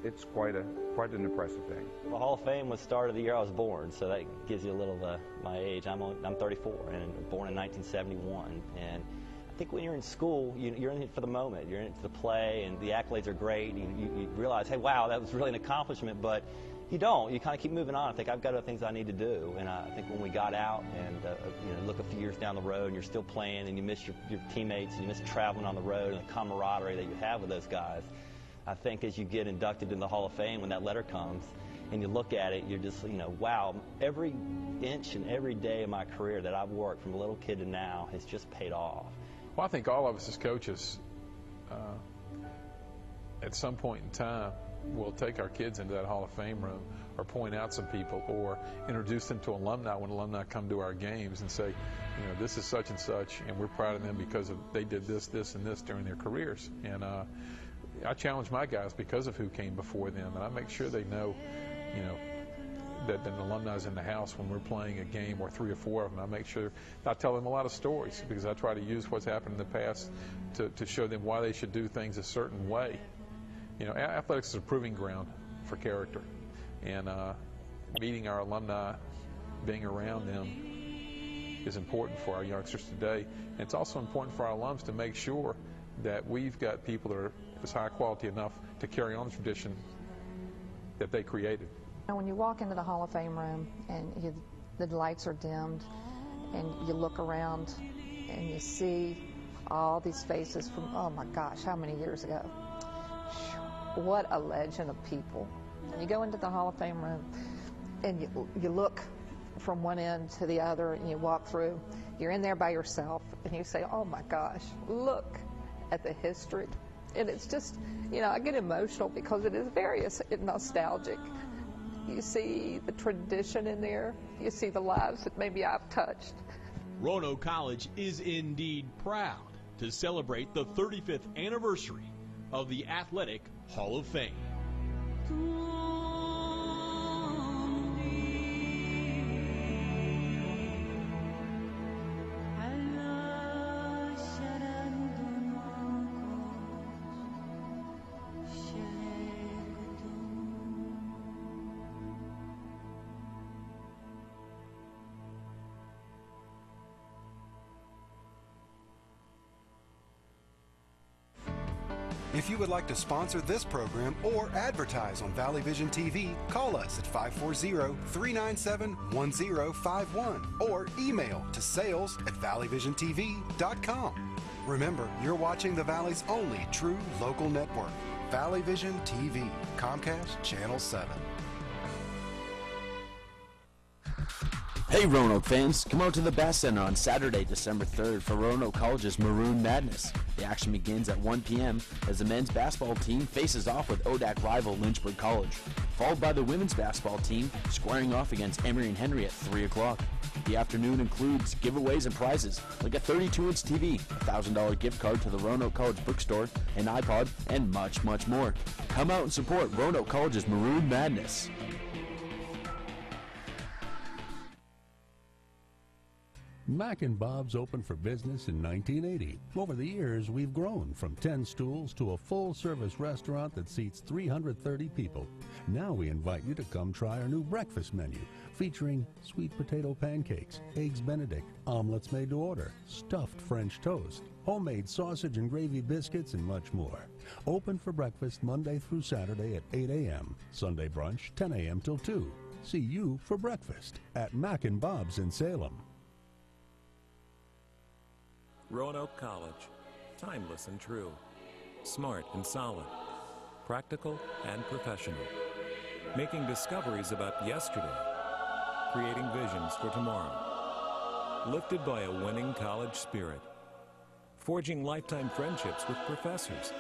it's quite an impressive thing. The Hall of Fame was started the year I was born, so that gives you a little of my age. I'm 34 and born in 1971, and I think when you're in school, you're in it for the moment. You're in it for the play, and the accolades are great. You realize, hey, wow, that was really an accomplishment, but you don't. You kind of keep moving on. I think I've got other things I need to do, and I think when we got out and look a few years down the road, and you're still playing, and you miss your teammates, and you miss traveling on the road and the camaraderie that you have with those guys. I think as you get inducted in the Hall of Fame, when that letter comes and you look at it, you're just, wow, every inch and every day of my career that I've worked from a little kid to now has just paid off. Well, I think all of us as coaches, at some point in time, will take our kids into that Hall of Fame room or point out some people or introduce them to alumni when alumni come to our games and say, this is such and such, and we're proud of them because they did this, this, and this during their careers. And I challenge my guys because of who came before them, and I make sure they know, that an alumni's in the house when we're playing a game, or 3 or 4 of them. I make sure I tell them a lot of stories because I try to use what's happened in the past to show them why they should do things a certain way. Athletics is a proving ground for character, and meeting our alumni being around them is important for our youngsters today. And it's also important for our alums to make sure that we've got people that are as high quality enough to carry on the tradition that they created. Now, when you walk into the Hall of Fame room and the lights are dimmed and you look around and you see all these faces from, oh my gosh, how many years ago? What a legend of people. And you go into the Hall of Fame room and you look from one end to the other and you walk through. You're in there by yourself and you say, oh my gosh, look at the history. And it's just, you know, I get emotional because it is very nostalgic. You see the tradition in there. You see the lives that maybe I've touched. Roanoke College is indeed proud to celebrate the 35th anniversary of the Athletic Hall of Fame. If you would like to sponsor this program or advertise on Valley Vision TV, call us at 540-397-1051 or email to sales@valleyvisiontv.com. Remember, you're watching the Valley's only true local network, Valley Vision TV, Comcast Channel 7. Hey Roanoke fans, come out to the Bass Center on Saturday, December 3rd for Roanoke College's Maroon Madness. The action begins at 1 p.m. as the men's basketball team faces off with ODAC rival Lynchburg College, followed by the women's basketball team squaring off against Emory and Henry at 3 o'clock. The afternoon includes giveaways and prizes like a 32-inch TV, a $1,000 gift card to the Roanoke College bookstore, an iPod, and much, much more. Come out and support Roanoke College's Maroon Madness. Mac and Bob's opened for business in 1980. Over the years, we've grown from 10 stools to a full-service restaurant that seats 330 people. Now we invite you to come try our new breakfast menu, featuring sweet potato pancakes, eggs Benedict, omelets made to order, stuffed French toast, homemade sausage and gravy biscuits, and much more. Open for breakfast Monday through Saturday at 8 a.m., Sunday brunch 10 a.m. till 2. See you for breakfast at Mac and Bob's in Salem. Roanoke College, timeless and true, smart and solid, practical and professional, making discoveries about yesterday, creating visions for tomorrow, lifted by a winning college spirit, forging lifetime friendships with professors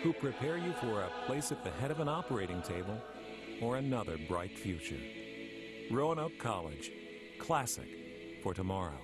who prepare you for a place at the head of an operating table or another bright future. Roanoke College, classic for tomorrow.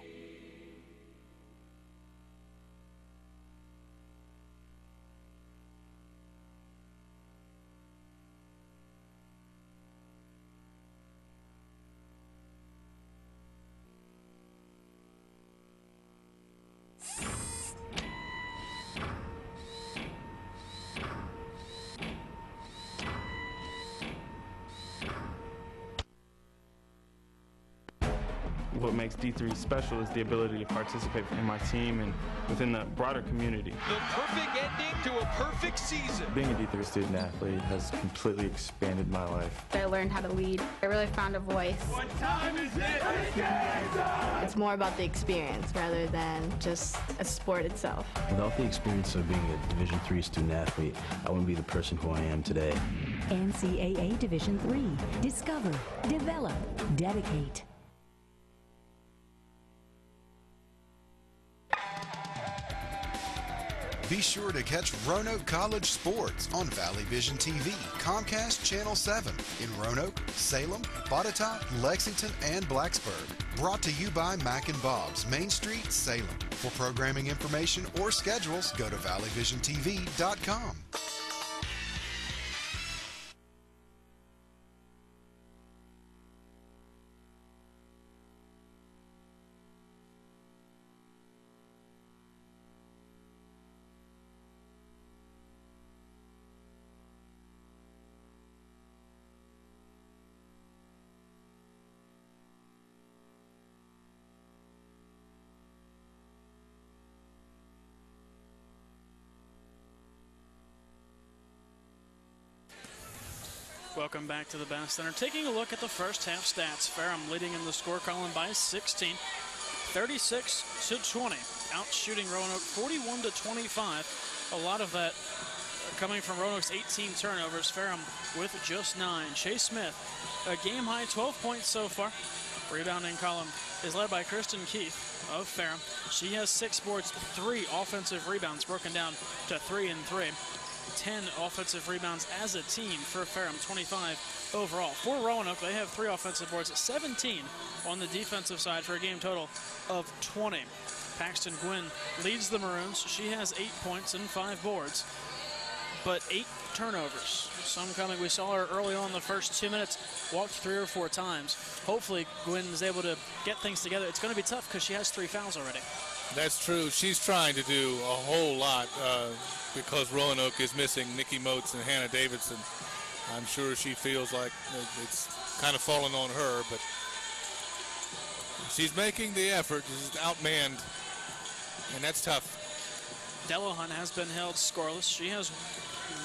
What makes D3 special is the ability to participate in my team and within the broader community. The perfect ending to a perfect season. Being a D3 student athlete has completely expanded my life. I learned how to lead. I really found a voice. What time is it? It's more about the experience rather than just a sport itself. Without the experience of being a Division III student athlete, I wouldn't be the person who I am today. NCAA Division III. Discover, develop, dedicate. Be sure to catch Roanoke College sports on Valley Vision TV, Comcast Channel 7 in Roanoke, Salem, Botetourt, Lexington, and Blacksburg. Brought to you by Mac and Bob's, Main Street, Salem. For programming information or schedules, go to valleyvisiontv.com. Welcome back to the Bass Center. Taking a look at the first half stats. Ferrum leading in the score column by 16, 36-20. Out shooting Roanoke 41-25. A lot of that coming from Roanoke's 18 turnovers. Ferrum with just 9. Shea Smith, a game high 12 points so far. Rebounding column is led by Kristen Keith of Ferrum. She has 6 boards, 3 offensive rebounds, broken down to 3 and 3. 10 offensive rebounds as a team for Ferrum, 25 overall. For Roanoke, they have 3 offensive boards, 17 on the defensive side for a game total of 20. Paxton Gwynn leads the Maroons. She has 8 points and 5 boards, but 8 turnovers. Some coming. We saw her early on in the first 2 minutes, walked 3 or 4 times. Hopefully Gwynn is able to get things together. It's going to be tough because she has 3 fouls already. That's true. She's trying to do a whole lot because Roanoke is missing Nikki Moats and Hannah Davidson. I'm sure she feels like it's kind of fallen on her, but she's making the effort. She's outmanned, and that's tough. Delahunt has been held scoreless. She has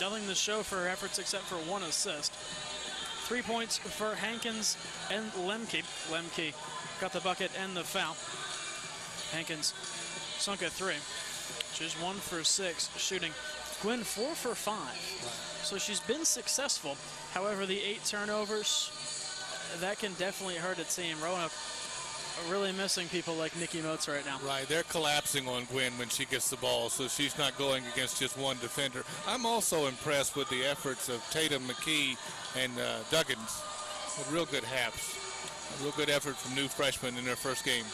nothing to show for her efforts except for 1 assist. 3 points for Hankins and Lemke. Lemke got the bucket and the foul. Hankins sunk a 3. She's 1 for 6 shooting. Gwynn 4 for 5. So she's been successful. However, the 8 turnovers, that can definitely hurt a team. Roanoke really missing people like Nikki Moats right now. Right, they're collapsing on Gwynn when she gets the ball, so she's not going against just one defender. I'm also impressed with the efforts of Tatum, McKee, and Duggins. Real good halves. A real good effort from new freshmen in their first game.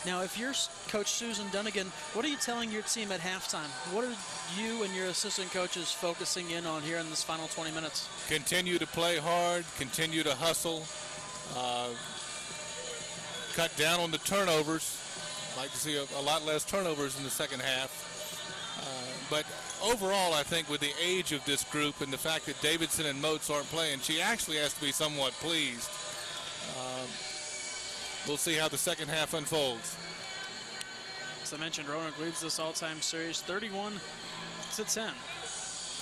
Now, if you're Coach Susan Dunnigan, what are you telling your team at halftime? What are you and your assistant coaches focusing in on here in this final 20 minutes? Continue to play hard, continue to hustle, cut down on the turnovers. I'd like to see a lot less turnovers in the second half. But overall, I think with the age of this group and the fact that Davidson and Moats aren't playing, she actually has to be somewhat pleased. We'll see how the second half unfolds. As I mentioned, Roanoke leads this all-time series 31-10.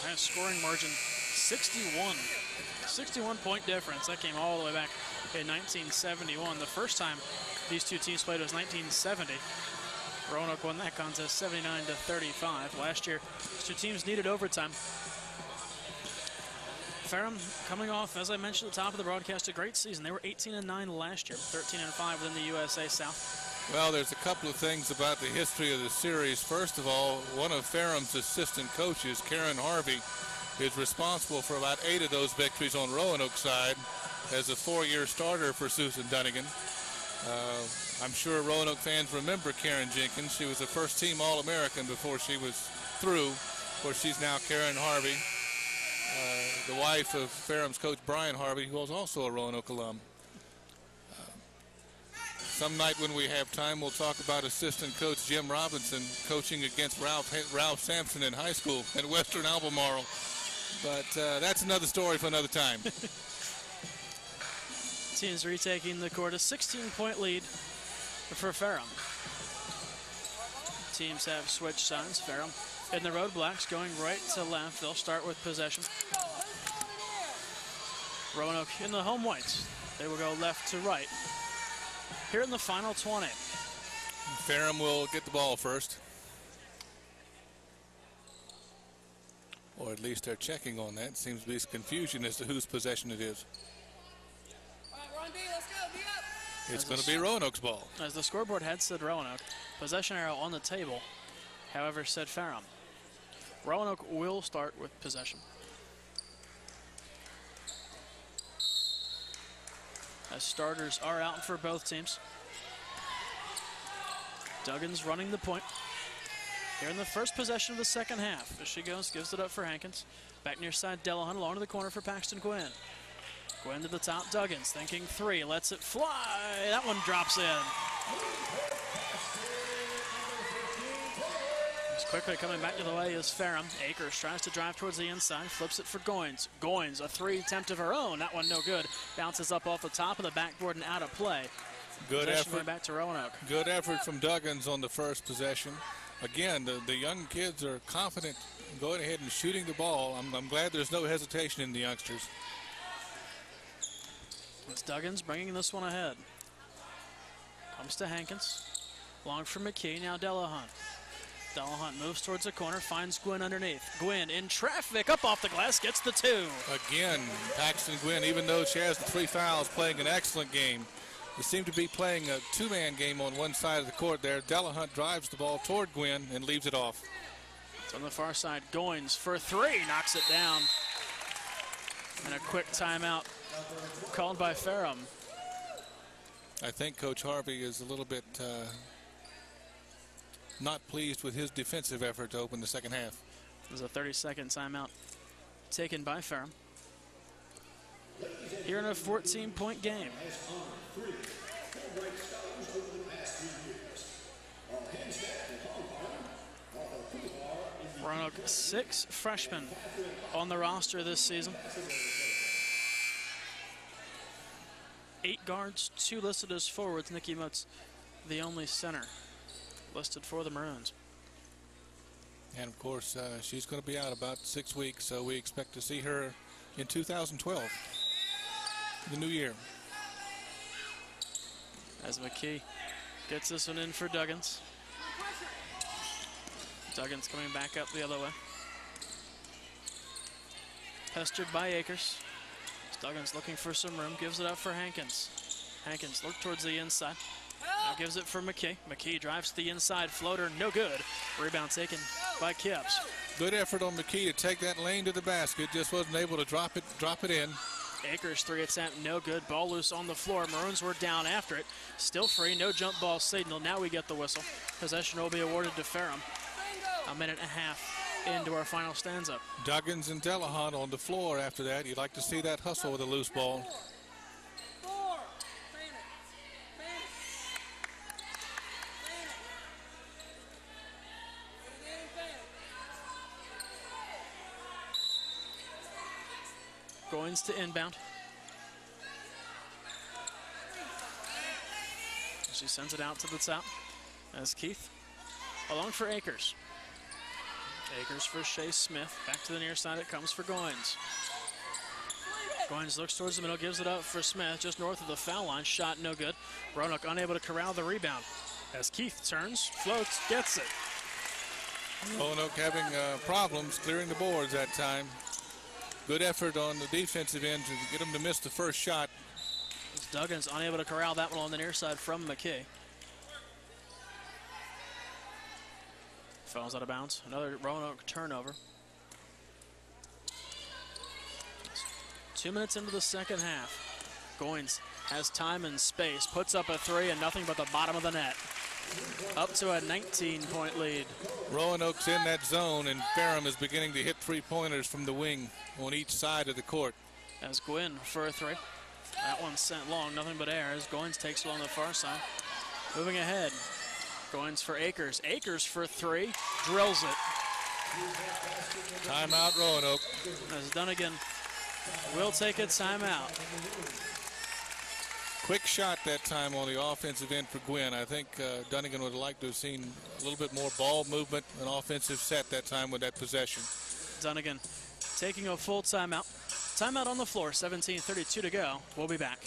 Highest scoring margin, 61. 61-point difference. That came all the way back in 1971. The first time these two teams played was 1970. Roanoke won that contest 79-35. Last year, these two teams needed overtime. Ferrum coming off, as I mentioned at the top of the broadcast, a great season. They were 18-9 last year, 13-5 within the USA South. Well, there's a couple of things about the history of the series. First of all, one of Ferrum's assistant coaches, Karen Harvey, is responsible for about 8 of those victories on Roanoke's side as a 4-year starter for Susan Dunnigan. I'm sure Roanoke fans remember Karen Jenkins. She was a first-team All-American before she was through. Of course, she's now Karen Harvey, the wife of Ferrum's coach Brian Harvey, who was also a Roanoke alum. Some night when we have time, we'll talk about assistant coach Jim Robinson coaching against Ralph Sampson in high school at Western Albemarle. But that's another story for another time. Teams retaking the court, a 16-point lead for Ferrum. Teams have switched sides. Ferrum in the roadblocks going right to left. They'll start with possession. Roanoke in the home whites. They will go left to right. Here in the final 20. Ferrum will get the ball first. Or at least they're checking on that. Seems to be some confusion as to whose possession it is. It's going to be Roanoke's ball. As the scoreboard had said Roanoke, possession arrow on the table, however, said Ferrum. Roanoke will start with possession. As starters are out for both teams. Duggins running the point. Here in the first possession of the second half. As she goes, gives it up for Hankins. Back near side, Delahunt along to the corner for Paxton Gwynn. Gwynn to the top, Duggins thinking 3, lets it fly. That one drops in. Just quickly coming back to the way is Ferrum. Akers tries to drive towards the inside, flips it for Goins. Goins, a 3 attempt of her own. That one no good. Bounces up off the top of the backboard and out of play. Good effort. Going back to Roanoke. Good effort from Duggins on the first possession. Again, the young kids are confident going ahead and shooting the ball. I'm glad there's no hesitation in the youngsters. It's Duggins bringing this one ahead. Comes to Hankins. Long for McKee, now Delahunt. Delahunt moves towards the corner, finds Gwynn underneath. Gwynn in traffic, up off the glass, gets the 2. Again, Paxton Gwynn, even though she has the 3 fouls, playing an excellent game. They seem to be playing a 2-man game on one side of the court there. Delahunt drives the ball toward Gwynn and leaves it off. It's on the far side. Goins for 3, knocks it down. And a quick timeout called by Ferrum. I think Coach Harvey is a little bit not pleased with his defensive effort to open the second half. There's a 30-second timeout taken by Ferrum. Here in a 14-point game. Roanoke, 6 freshmen on the roster this season. 8 guards, 2 listed as forwards. Nikki Mutz, the only center listed for the Maroons. And of course, she's going to be out about 6 weeks, so we expect to see her in 2012, the new year. As McKee gets this one in for Duggins. Duggins coming back up the other way. Pestered by Akers. Duggins looking for some room, gives it up for Hankins. Hankins look towards the inside. Now gives it for McKee. McKee drives to the inside floater, no good. Rebound taken by Kipps. Good effort on McKee to take that lane to the basket. Just wasn't able to drop it in. Akers 3 attempt, no good. Ball loose on the floor. Maroons were down after it. Still free, no jump ball signal. Now we get the whistle. Possession will be awarded to Ferrum. A minute and a half into our final stanza. Duggins and Delahunt on the floor after that. You'd like to see that hustle with a loose ball. Goins to inbound. She sends it out to the top as Keith along for Akers. Akers for Shea Smith. Back to the near side it comes for Goins. Goins looks towards the middle, gives it up for Smith just north of the foul line. Shot no good. Roanoke unable to corral the rebound. As Keith turns, floats, gets it. Roanoke having problems clearing the boards that time. Good effort on the defensive end to get them to miss the first shot. Duggins unable to corral that one on the near side from McKee. Falls out of bounds. Another Roanoke turnover. 2 minutes into the second half. Goins has time and space. Puts up a 3 and nothing but the bottom of the net. Up to a 19-point lead. Roanoke's in that zone, and Ferrum is beginning to hit 3-pointers from the wing on each side of the court. As Gwynn for a 3. That one's sent long, nothing but air as Goins takes it on the far side. Moving ahead. Goins for Akers. Akers for 3. Drills it. Timeout Roanoke. As Dunnigan will take a timeout. Quick shot that time on the offensive end for Gwynn. I think Dunnigan would have liked to have seen a little bit more ball movement, an offensive set that time with that possession. Dunnigan taking a full timeout. Timeout on the floor, 17:32 to go. We'll be back.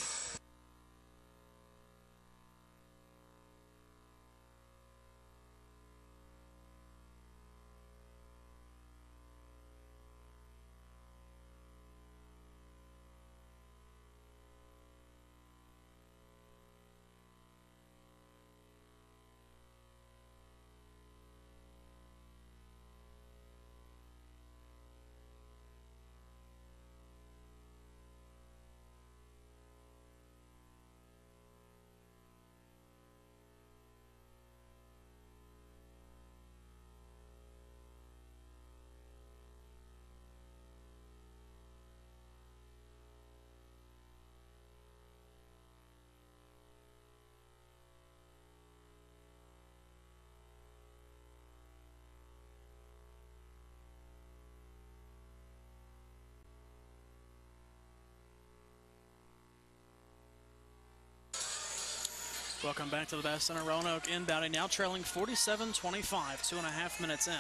Welcome back to the Bass Center. Roanoke inbounding, now trailing 47-25, 2.5 minutes in.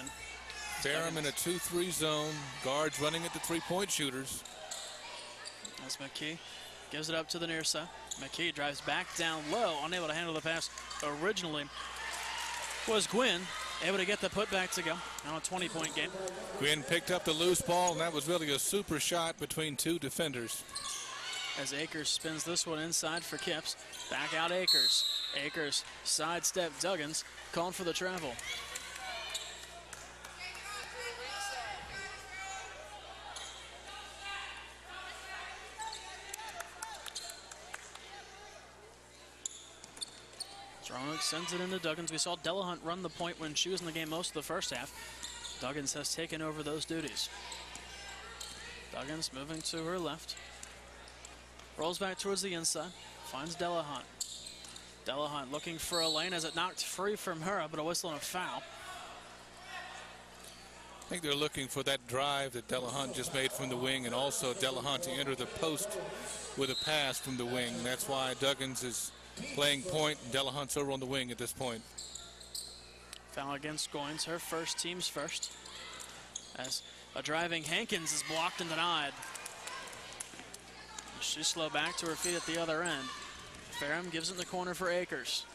Ferrum in a 2-3 zone. Guards running at the 3-point shooters. As McKee gives it up to the near side. McKee drives back down low, unable to handle the pass originally. Was Gwynn able to get the putback to go on a 20-point game. Gwynn picked up the loose ball, and that was really a super shot between two defenders. As Akers spins this one inside for Kipps. Back out Akers. Akers sidestep Duggins, calling for the travel. Roanoke sends it into Duggins. We saw Delahunt run the point when she was in the game most of the first half. Duggins has taken over those duties. Duggins moving to her left. Rolls back towards the inside. Finds Delahunt. Delahunt looking for a lane as it knocked free from her, but a whistle and a foul. I think they're looking for that drive that Delahunt just made from the wing, and also Delahunt to enter the post with a pass from the wing. That's why Duggins is playing point, and Delahunt's over on the wing at this point. Foul against Goins, her first, team's first. As a driving Hankins is blocked and denied. She's slow back to her feet at the other end. Ferrum gives it in the corner for Akers.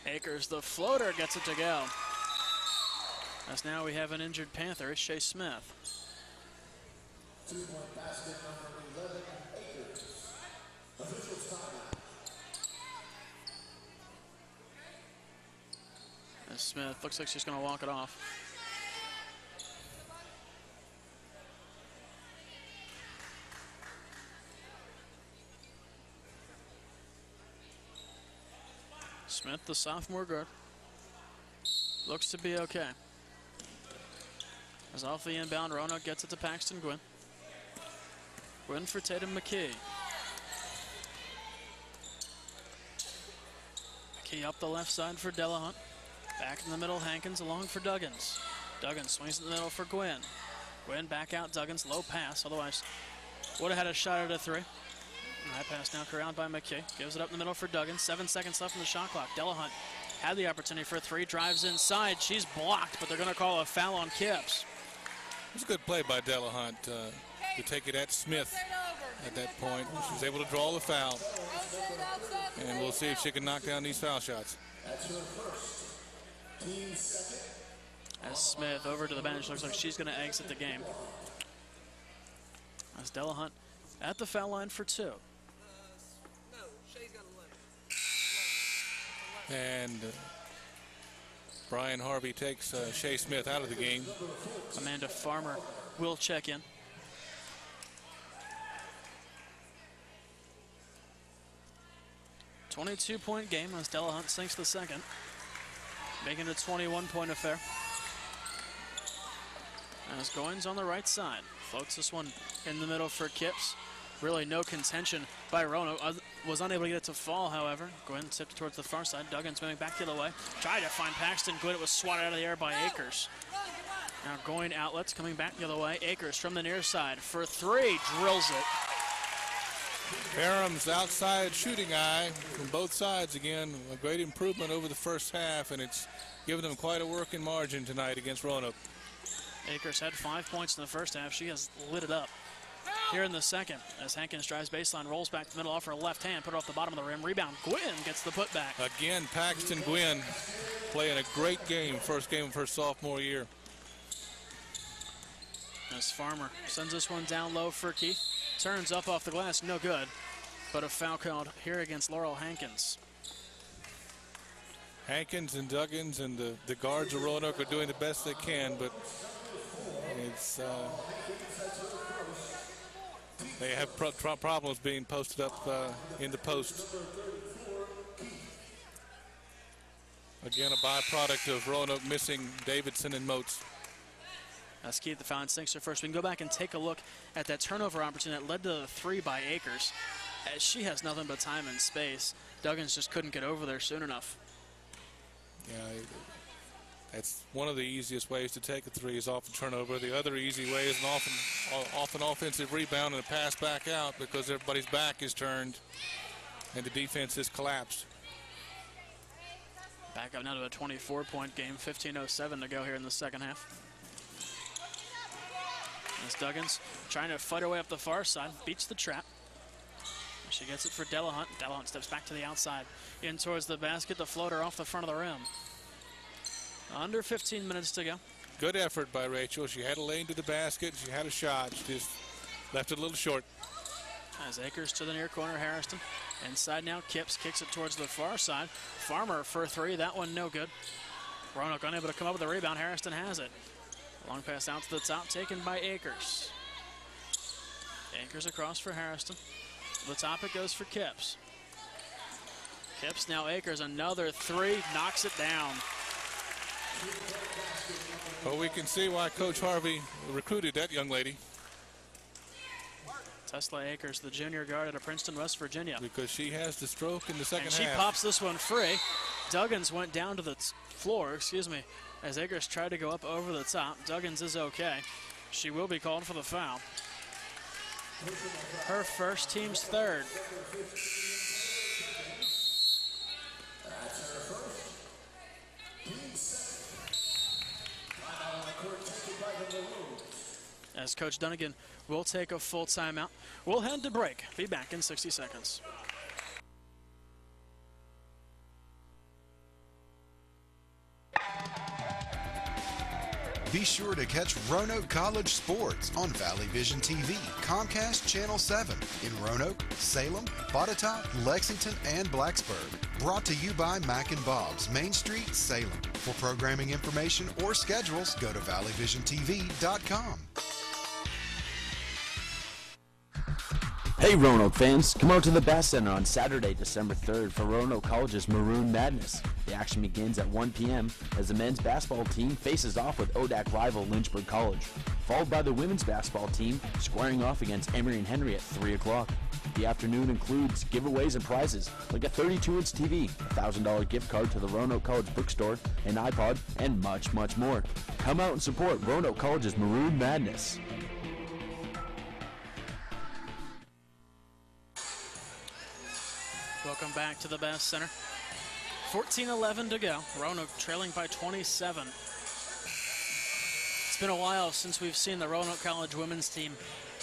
Akers, the floater, gets it to go. As now we have an injured Panther, it's Shea Smith. 2-point basket number 11, Akers. Officials timeout. As Smith looks like she's going to walk it off. Smith, the sophomore guard, looks to be okay. As off the inbound, Roanoke gets it to Paxton Gwynn. Gwynn for Tatum McKee. McKee up the left side for Delahunt. Back in the middle, Hankins along for Duggins. Duggins swings in the middle for Gwynn. Gwynn back out, Duggins, low pass, otherwise would have had a shot at a three. High pass now corralled by McKee. Gives it up in the middle for Duggins. 7 seconds left in the shot clock. Delahunt had the opportunity for a three, drives inside. She's blocked, but they're going to call a foul on Kipps. It was a good play by Delahunt to take it at Smith at that point. She was able to draw the foul. And we'll see if she can knock down these foul shots. As Smith over to the bench, looks like she's going to exit the game. As Delahunt at the foul line for two. And Brian Harvey takes Shea Smith out of the game. Amanda Farmer will check in. A 22-point game as Delahunt sinks the second, making it a 21-point affair. As Goins on the right side, floats this one in the middle for Kipps. Really no contention by Roanoke. Was unable to get it to fall, however. Gwynn tipped towards the far side. Duggins moving back the other way. Tried to find Paxton Gwynn. It was swatted out of the air by Akers. Now going outlets, coming back the other way. Akers from the near side for three. Drills it. Ferrum's outside shooting eye from both sides again. A great improvement over the first half, and it's given them quite a working margin tonight against Roanoke. Akers had 5 points in the first half. She has lit it up here in the second as Hankins drives baseline, rolls back to the middle off her left hand, put it off the bottom of the rim. Rebound, Gwynn gets the putback. Again, Paxton Gwynn playing a great game, first game of her sophomore year. As Farmer sends this one down low for Keith. Turns up off the glass, no good. But a foul called here against Laurel Hankins. Hankins and Duggins and the guards of Roanoke are doing the best they can, but it's they have problems being posted up in the post. Again, a byproduct of Roanoke missing Davidson and Moats. That's Keith, the foul sinks her first. We can go back and take a look at that turnover opportunity that led to the three by Akers. As she has nothing but time and space. Duggins just couldn't get over there soon enough. Yeah, that's one of the easiest ways to take a three is off a turnover. The other easy way is off an offensive rebound and a pass back out because everybody's back is turned and the defense is collapsed. Back up now to a 24-point game, 15:07 to go here in the second half. As Duggins trying to fight her way up the far side, beats the trap. She gets it for Delahunt. Delahunt steps back to the outside, in towards the basket. The floater off the front of the rim. Under 15 minutes to go. Good effort by Rachel. She had a lane to the basket. She had a shot. She just left it a little short. As Akers to the near corner, Harrison. Inside now, Kipps kicks it towards the far side. Farmer for three. That one no good. Roanoke unable to come up with the rebound. Harrison has it. Long pass out to the top, taken by Akers. Akers across for Harrison. To the top it goes for Kipps. Kipps now Akers, another three, knocks it down. Well, we can see why Coach Harvey recruited that young lady. Tesla Akers, the junior guard out of Princeton, West Virginia. Because she has the stroke in the second and she half. Pops this one free. Duggins went down to the floor, as Akers tried to go up over the top. Duggins is okay. She will be called for the foul. Her first, team's third. As Coach Dunnigan will take a full timeout. We'll head to break. Be back in 60 seconds. Be sure to catch Roanoke College sports on Valley Vision TV, Comcast Channel 7 in Roanoke, Salem, Botetourt, Lexington, and Blacksburg. Brought to you by Mac and Bob's, Main Street, Salem. For programming information or schedules, go to valleyvisiontv.com. Hey Roanoke fans, come out to the Bass Center on Saturday, December 3rd for Roanoke College's Maroon Madness. The action begins at 1 p.m. as the men's basketball team faces off with ODAC rival Lynchburg College, followed by the women's basketball team squaring off against Emory and Henry at 3 o'clock. The afternoon includes giveaways and prizes like a 32-inch TV, a $1,000 gift card to the Roanoke College bookstore, an iPod, and much, much more. Come out and support Roanoke College's Maroon Madness. Welcome back to the Bass Center. 14-11 to go. Roanoke trailing by 27. It's been a while since we've seen the Roanoke College women's team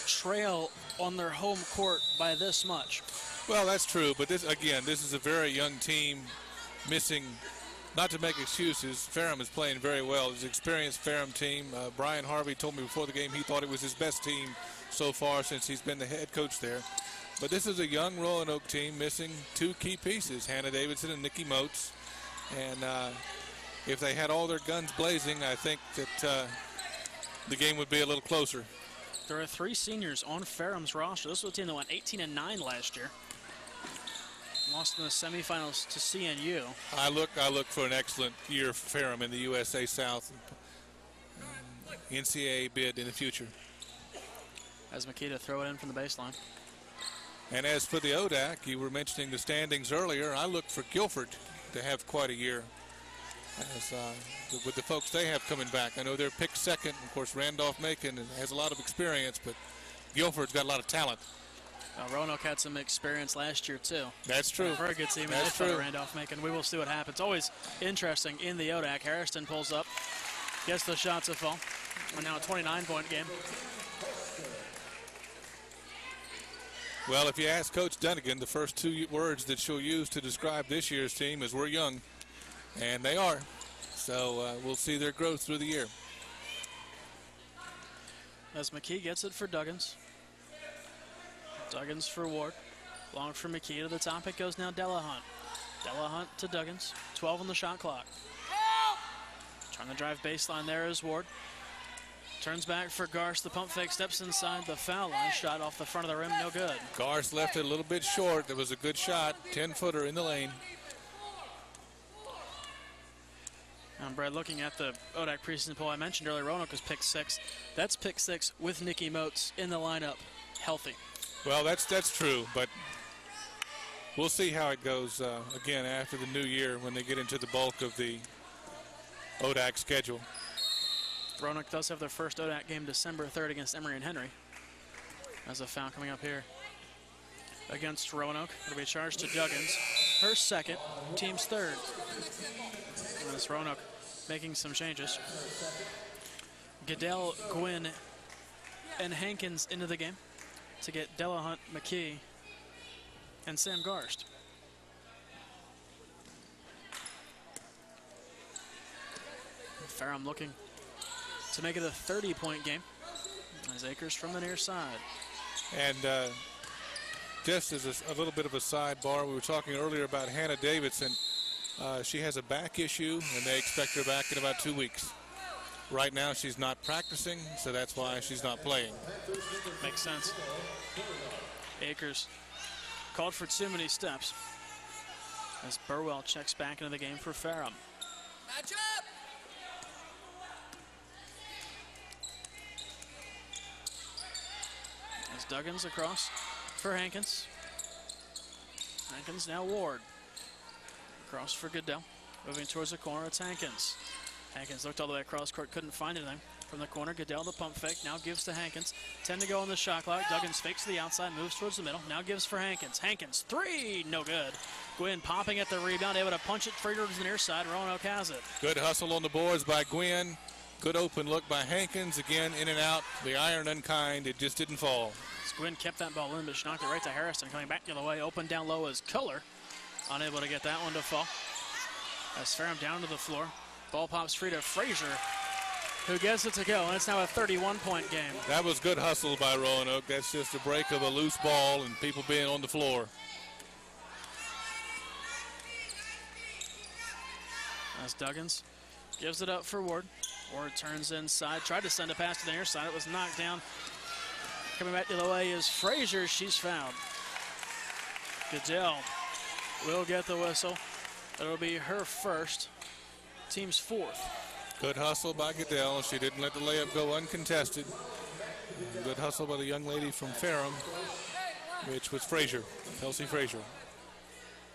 trail on their home court by this much. Well, that's true, but this is a very young team missing, not to make excuses, Ferrum is playing very well. It's an experienced Ferrum team. Brian Harvey told me before the game he thought it was his best team so far since he's been the head coach there. But this is a young Roanoke team missing two key pieces, Hannah Davidson and Nikki Moats. And if they had all their guns blazing, I think that the game would be a little closer. There are three seniors on Ferrum's roster. This was a team that went 18-9 last year. Lost in the semifinals to CNU. I look for an excellent year for Ferrum in the USA South NCAA bid in the future. As Makita throw it in from the baseline. And as for the ODAC, you were mentioning the standings earlier. I look for Guilford to have quite a year as, with the folks they have coming back. I know they're picked second. Of course, Randolph-Macon has a lot of experience, but Guilford's got a lot of talent. Roanoke had some experience last year, too. That's true. Very good team. That's true. Randolph-Macon. We will see what happens. Always interesting in the ODAC. Harrison pulls up, gets the shot to fall. We're now a 29-point game. Well, if you ask Coach Dunnigan, the first two words that she'll use to describe this year's team is we're young, and they are. So we'll see their growth through the year. As McKee gets it for Duggins. Duggins for Ward. Long for McKee to the top. It goes now Delahunt. Delahunt to Duggins. 12 on the shot clock. Trying to drive baseline there is Ward. Turns back for Garst. The pump fake steps inside the foul line. Shot off the front of the rim, no good. Garst left it a little bit short. There was a good shot. 10-footer in the lane. And Brad, looking at the ODAC preseason poll I mentioned earlier, Roanoke was pick 6. That's pick 6 with Nikki Moats in the lineup, healthy. Well, that's true, but we'll see how it goes again after the new year when they get into the bulk of the ODAC schedule. Roanoke does have their first ODAC game December 3rd against Emory and Henry. There's a foul coming up here against Roanoke. It'll be charged to Duggins. Her second, team's third. And this Roanoke making some changes. Goodell, Gwynn, and Hankins into the game to get Delahunt, McKee, and Sam Garst. Ferrum looking to make it a 30-point game as Akers from the near side. And just as a little bit of a sidebar, we were talking earlier about Hannah Davidson. She has a back issue, and they expect her back in about 2 weeks. Right now, she's not practicing, so that's why she's not playing. Makes sense. Akers called for too many steps as Burwell checks back into the game for Ferrum. Match up! As Duggins across for Hankins. Hankins now Ward. Across for Goodell. Moving towards the corner, it's Hankins. Hankins looked all the way across court, couldn't find anything. From the corner, Goodell the pump fake, now gives to Hankins. 10 to go on the shot clock. Duggins fakes to the outside, moves towards the middle, now gives for Hankins. Hankins, three, no good. Gwynn popping at the rebound, able to punch it free to the near side. Roanoke has it. Good hustle on the boards by Gwynn. Good open look by Hankins. Again, in and out. The iron unkind. It just didn't fall. As Gwynn kept that ball in, but she knocked it right to Harrison. Coming back the other way. Open down low is Culler. Unable to get that one to fall. As Ferrum down to the floor. Ball pops free to Frazier, who gets it to go. And it's now a 31-point game. That was good hustle by Roanoke. That's just a break of a loose ball and people being on the floor. As Duggins gives it up for Ward. Ward turns inside, tried to send a pass to the near side. It was knocked down. Coming back the other way is Frazier. She's fouled. Goodell will get the whistle. It'll be her first, team's fourth. Good hustle by Goodell. She didn't let the layup go uncontested. Good hustle by the young lady from Ferrum, which was Frazier, Kelsey Frazier.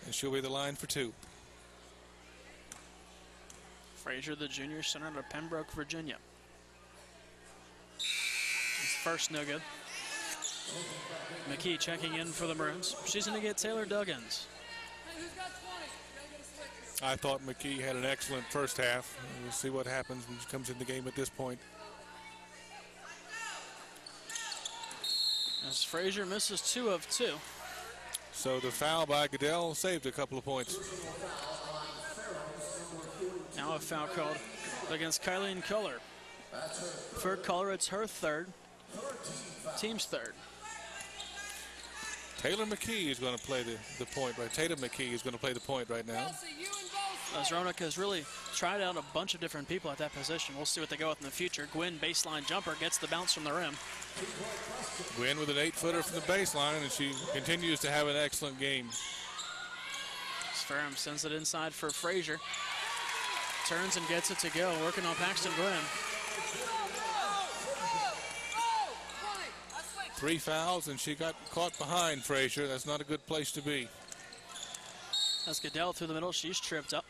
And she'll be the line for two. Frazier, the junior center out of Pembroke, Virginia. His first no good. McKee checking in for the Maroons. She's going to get Taylor Duggins. I thought McKee had an excellent first half. We'll see what happens when she comes in the game at this point. As Frazier misses 2 of 2. So the foul by Goodell saved a couple of points. Now a foul called against Kylene Culler. For Culler, it's her third. Team's third. Taylor McKee is going to play the point right. Tatum McKee is going to play the point right now. As Roanoke has really tried out a bunch of different people at that position. We'll see what they go with in the future. Gwynn, baseline jumper, gets the bounce from the rim. Gwynn with an 8-footer from the baseline, and she continues to have an excellent game. Ferrum sends it inside for Frazier. Turns and gets it to go, working on Paxton Gwynn. 3 fouls, and she got caught behind Frazier. That's not a good place to be. That's Goodell through the middle. She's tripped up.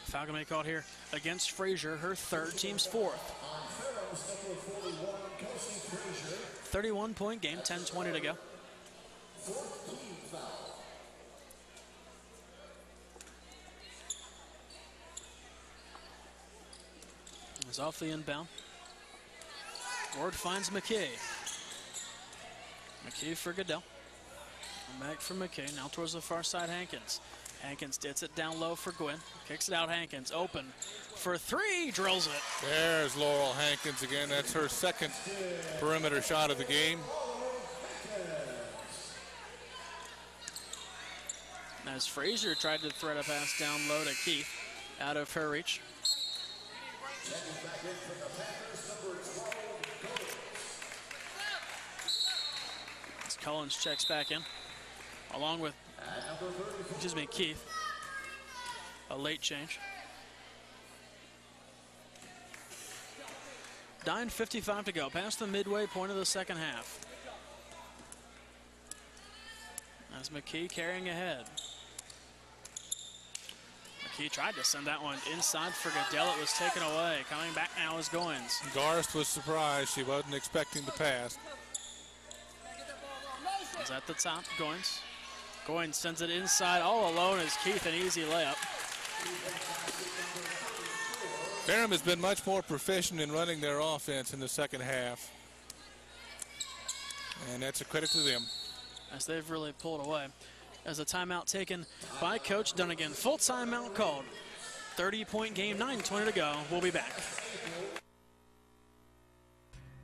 Foul going to be called here against Frazier, her third, team's fourth. 31-point game, 10:20 to go. It's off the inbound. Ward finds McKee. McKee for Goodell. Back for McKay, now towards the far side, Hankins. Hankins gets it down low for Gwynn. Kicks it out, Hankins, open for 3, drills it. There's Laurel Hankins again. That's her second perimeter shot of the game. As Frazier tried to thread a pass down low to Keith, out of her reach. As Collins checks back in, along with, Keith. A late change. 9:55 to go, past the midway point of the second half. As McKee carrying ahead. McKee tried to send that one inside for Goodell. It was taken away. Coming back now is Goins. Garst was surprised. She wasn't expecting the pass. Is at the top, Goins. Goins sends it inside all alone as Keith, an easy layup. Ferrum has been much more proficient in running their offense in the second half. And that's a credit to them. as they've really pulled away. As a timeout taken by Coach Dunnigan. Full timeout called. 30-point game, 9:20 to go. We'll be back.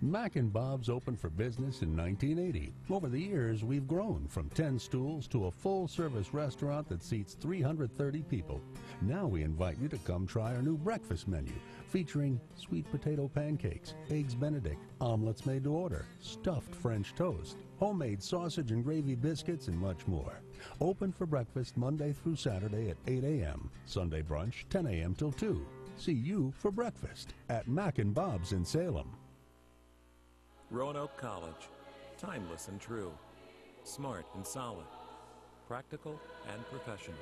Mac and Bob's opened for business in 1980. Over the years, we've grown from 10 stools to a full-service restaurant that seats 330 people. Now we invite you to come try our new breakfast menu, featuring sweet potato pancakes, eggs Benedict, omelets made to order, stuffed French toast, homemade sausage and gravy biscuits, and much more. Open for breakfast Monday through Saturday at 8 a.m., Sunday brunch 10 a.m. till 2. See you for breakfast at Mac and Bob's in Salem. Roanoke College, timeless and true, smart and solid, practical and professional,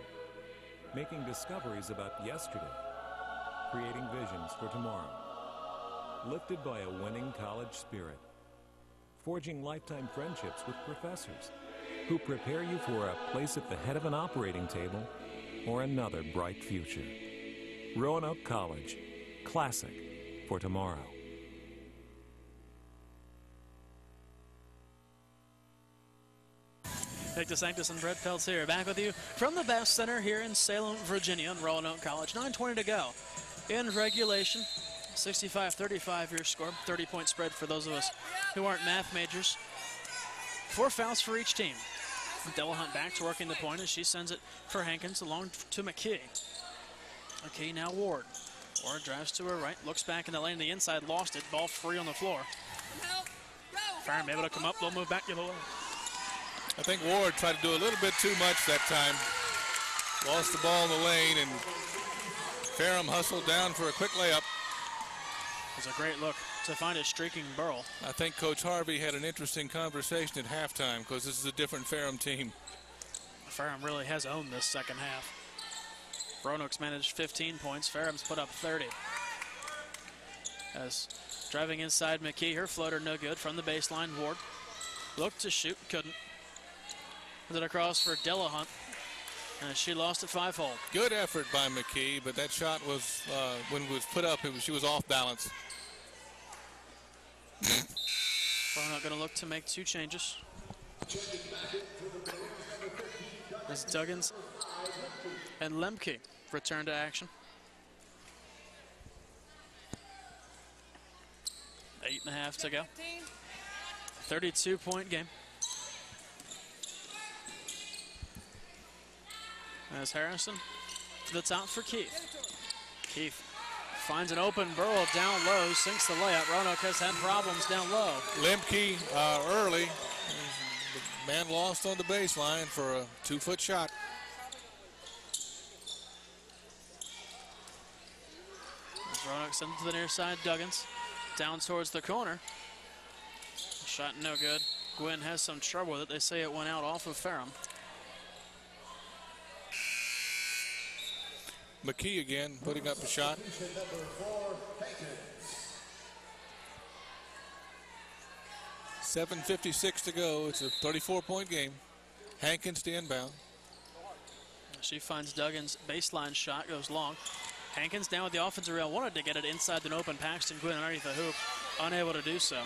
making discoveries about yesterday, creating visions for tomorrow, lifted by a winning college spirit, forging lifetime friendships with professors who prepare you for a place at the head of an operating table or another bright future. Roanoke College, classic for tomorrow. Nick DeSanctis and Brett Peltz here, back with you from the Bass Center here in Salem, Virginia, in Roanoke College. 9:20 to go in regulation. 65-35 your score. 30-point spread for those of us who aren't math majors. 4 fouls for each team. Delahunt back to working the point as she sends it for Hankins along to McKee. McKee now Ward. Ward drives to her right, looks back in the lane to the inside, lost it. Ball free on the floor. Ferrum able to come up, they'll move back the other way. I think Ward tried to do a little bit too much that time. Lost the ball in the lane, and Ferrum hustled down for a quick layup. It was a great look to find a streaking Burl. I think Coach Harvey had an interesting conversation at halftime because this is a different Ferrum team. Ferrum really has owned this second half. Roanoke's managed 15 points. Ferrum's put up 30. As driving inside McKee, her floater no good from the baseline. Ward looked to shoot, couldn't. Put it across for Delahunt, and she lost it 5-hole. Good effort by McKee, but that shot was, when it was put up, she was off balance. Roanoke going to look to make 2 changes. As Duggins and Lemke return to action. 8.5 to go. 32-point game. As Harrison to the top for Keith. Keith finds an open Burl down low, sinks the layup. Roanoke has had problems down low. Lemke early. The man lost on the baseline for a 2-foot shot. As Roanoke sends it to the near side, Duggins down towards the corner. Shot no good. Gwynn has some trouble with it. They say it went out off of Ferrum. McKee again putting up a shot. $7:56 to go. It's a 34-point game. Hankins to inbound. She finds Duggins' baseline shot, goes long. Hankins down with the offensive rail, wanted to get it inside the open. Paxton Gwynn underneath the hoop, unable to do so.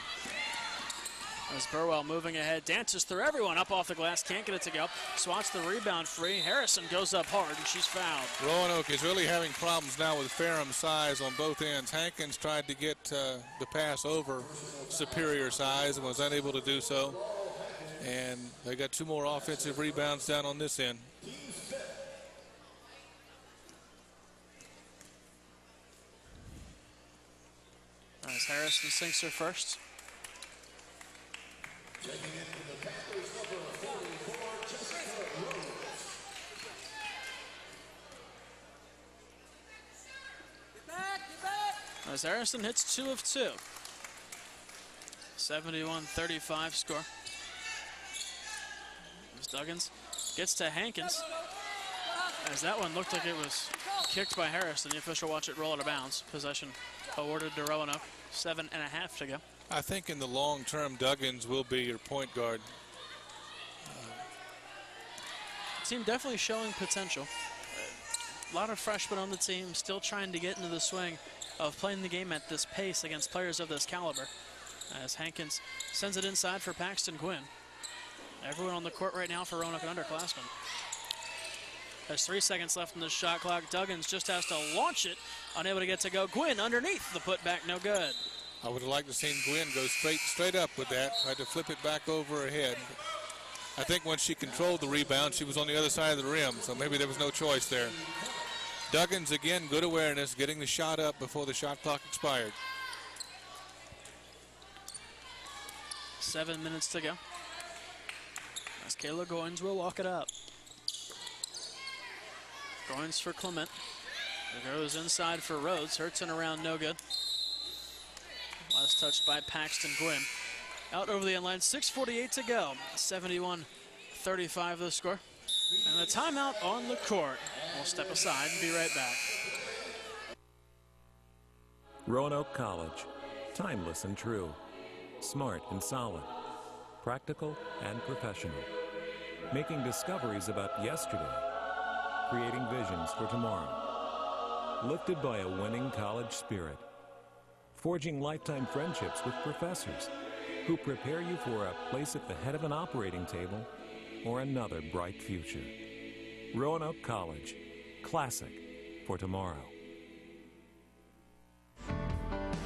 As Burwell moving ahead, dances through everyone up off the glass, can't get it to go. Swats the rebound free. Harrison goes up hard, and she's fouled. Roanoke is really having problems now with Ferrum's size on both ends. Hankins tried to get the pass over superior size and was unable to do so. And they got 2 more offensive rebounds down on this end. As Harrison sinks her first. As Harrison hits 2 of 2. 71-35 score. As Duggins gets to Hankins. As that one looked like it was kicked by Harrison. The official watched it roll out of bounds. Possession awarded to Roanoke. 7.5 to go. I think in the long term, Duggins will be your point guard. Team definitely showing potential. A lot of freshmen on the team still trying to get into the swing of playing the game at this pace against players of this caliber. As Hankins sends it inside for Paxton Gwynn. Everyone on the court right now for Roanoke and underclassmen. There's 3 seconds left in the shot clock. Duggins just has to launch it. Unable to get to go. Gwynn underneath the putback, no good. I would have liked to have seen Gwynn go straight up with that. Tried to flip it back over her head. I think once she controlled the rebound, she was on the other side of the rim, so maybe there was no choice there. Duggins, again, good awareness, getting the shot up before the shot clock expired. 7 minutes to go. As Kayla Goins will lock it up. Goins for Clement. It goes inside for Rhodes. Her turnaround, no good. Last touched by Paxton Gwynn. Out over the end line, 6:48 to go. 71-35 the score. And the timeout on the court. We'll step aside and be right back. Roanoke College. Timeless and true. Smart and solid. Practical and professional. Making discoveries about yesterday. Creating visions for tomorrow. Lifted by a winning college spirit. Forging lifetime friendships with professors who prepare you for a place at the head of an operating table or another bright future. Roanoke College. Classic for tomorrow.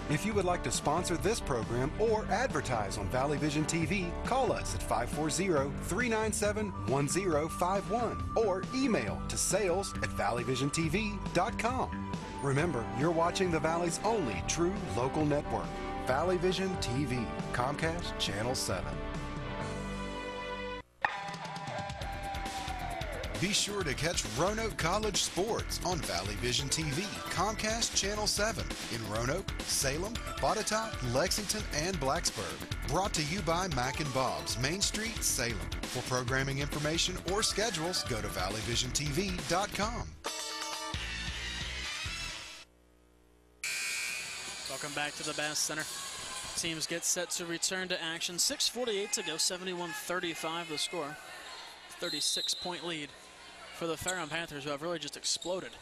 If you would like to sponsor this program or advertise on Valley Vision TV, call us at 540-397-1051 or email to sales@valleyvisiontv.com. Remember, you're watching the Valley's only true local network, Valley Vision TV, Comcast Channel 7. Be sure to catch Roanoke College sports on Valley Vision TV, Comcast Channel 7 in Roanoke, Salem, Botetourt, Lexington, and Blacksburg. Brought to you by Mac and Bob's, Main Street, Salem. For programming information or schedules, go to valleyvisiontv.com. Welcome back to the Bass Center. Teams get set to return to action. 6:48 to go, 71-35 the score. 36-point lead for the Ferrum Panthers, who have really just exploded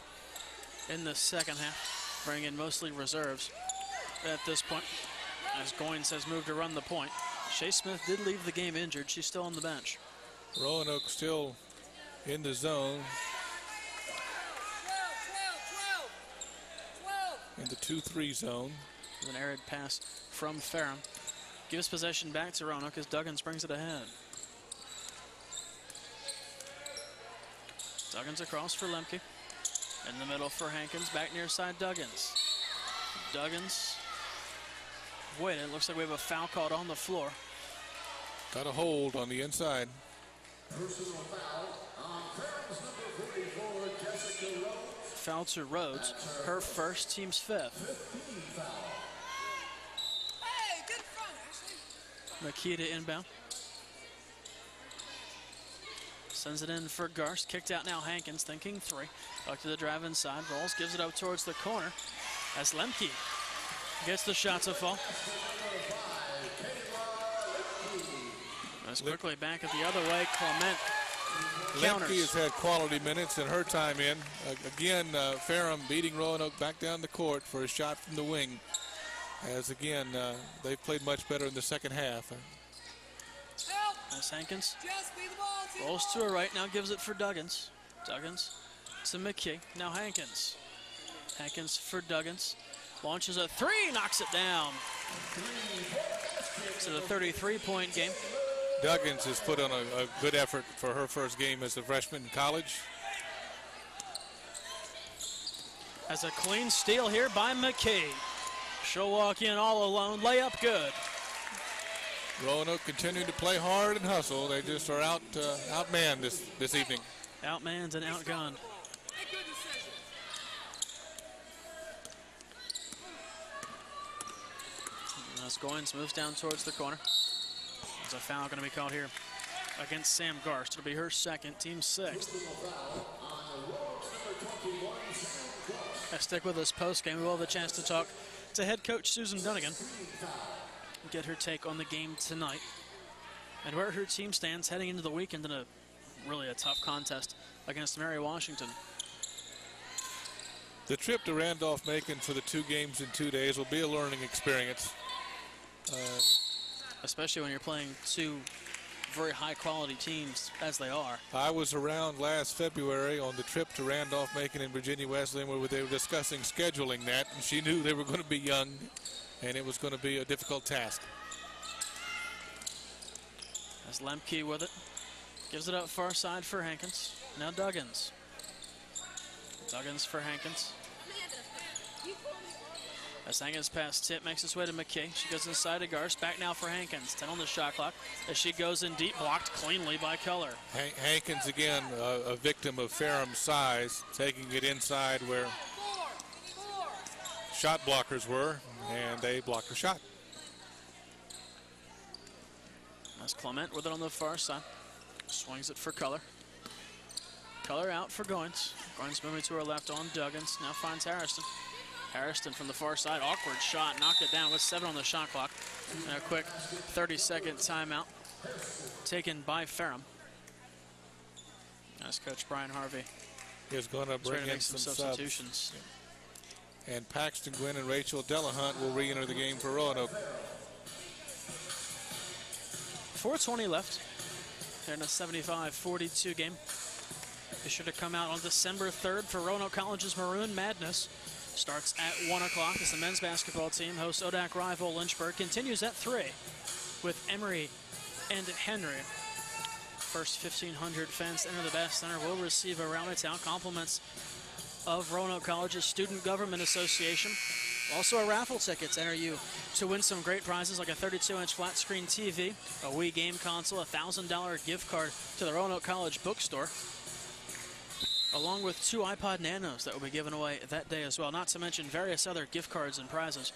in the second half, bringing in mostly reserves at this point, as Goins has moved to run the point. Shea Smith did leave the game injured. She's still on the bench. Roanoke still in the zone. In the 2-3 zone. An arid pass from Ferrum. Gives possession back to Roanoke as Duggins brings it ahead. Duggins across for Lemke. In the middle for Hankins. Back near side Duggins. Duggins. Wait, it looks like we have a foul called on the floor. Got a hold on the inside. Personal foul on Ferrum's number 44, Jessica Rhodes. Foul to Rhodes. Her first, team's fifth. 15 foul. Hey, good front, Ashley. Makita inbound. Sends it in for Garst. Kicked out now Hankins, thinking three. Back to the drive inside. Rolls, gives it up towards the corner as Lemke gets the shot to fall. As quickly back it the other way. Clement counters. Lemke has had quality minutes in her time in. Again, Ferrum beating Roanoke back down the court for a shot from the wing. As again, they've played much better in the second half. As Hankins rolls to her right, now gives it for Duggins. Duggins to McKee, now Hankins. Hankins for Duggins. Launches a three, knocks it down. It's a 33-point game. Duggins has put on a good effort for her first game as a freshman in college. As a clean steal here by McKee. She'll walk in all alone, layup good. Roanoke continuing to play hard and hustle. They just are outmanned this evening. Outmanned and outgunned. As Goins moves down towards the corner. There's a foul going to be called here against Sam Garst. It'll be her second, team sixth. Stick with us post-game. We'll have a chance to talk to head coach Susan Dunnigan. Get her take on the game tonight and where her team stands heading into the weekend in a tough contest against Mary Washington. The trip to Randolph-Macon for the 2 games in 2 days will be a learning experience. Especially when you're playing 2 very high-quality teams as they are. I was around last February on the trip to Randolph-Macon and Virginia Wesleyan where they were discussing scheduling that, and she knew they were going to be young, and it was going to be a difficult task. As Lemke with it. Gives it up far side for Hankins. Now Duggins. Duggins for Hankins. As Hankins pass tip makes its way to McKay. She goes inside to Garst. Back now for Hankins. 10 on the shot clock. As she goes in deep, blocked cleanly by Culler. Hankins again, a victim of Ferrum's size, taking it inside where shot blockers were, and they blocked her shot. That's Clement with it on the far side. Swings it for Culler. Culler out for Goins. Goins moving to her left on Duggins. Now finds Harrison. Harrison from the far side. Awkward shot. Knocked it down with 7 on the shot clock. And a quick 30-second timeout taken by Ferrum. As Coach Brian Harvey is going to bring in some substitutions. And Paxton Gwynn and Rachel Delahunt will re-enter the game for Roanoke. 4:20 left. They're in a 75-42 game. Be sure to come out on December 3rd for Roanoke College's Maroon Madness. Starts at 1 o'clock as the men's basketball team hosts ODAC rival Lynchburg. Continues at 3 with Emory and Henry. First 1,500 fans to enter the Bass Center will receive a round-of-town compliments of Roanoke College's Student Government Association. Also a raffle ticket to enter you to win some great prizes like a 32-inch flat screen TV, a Wii game console, a $1,000 gift card to the Roanoke College bookstore, along with 2 iPod Nanos that will be given away that day as well, not to mention various other gift cards and prizes.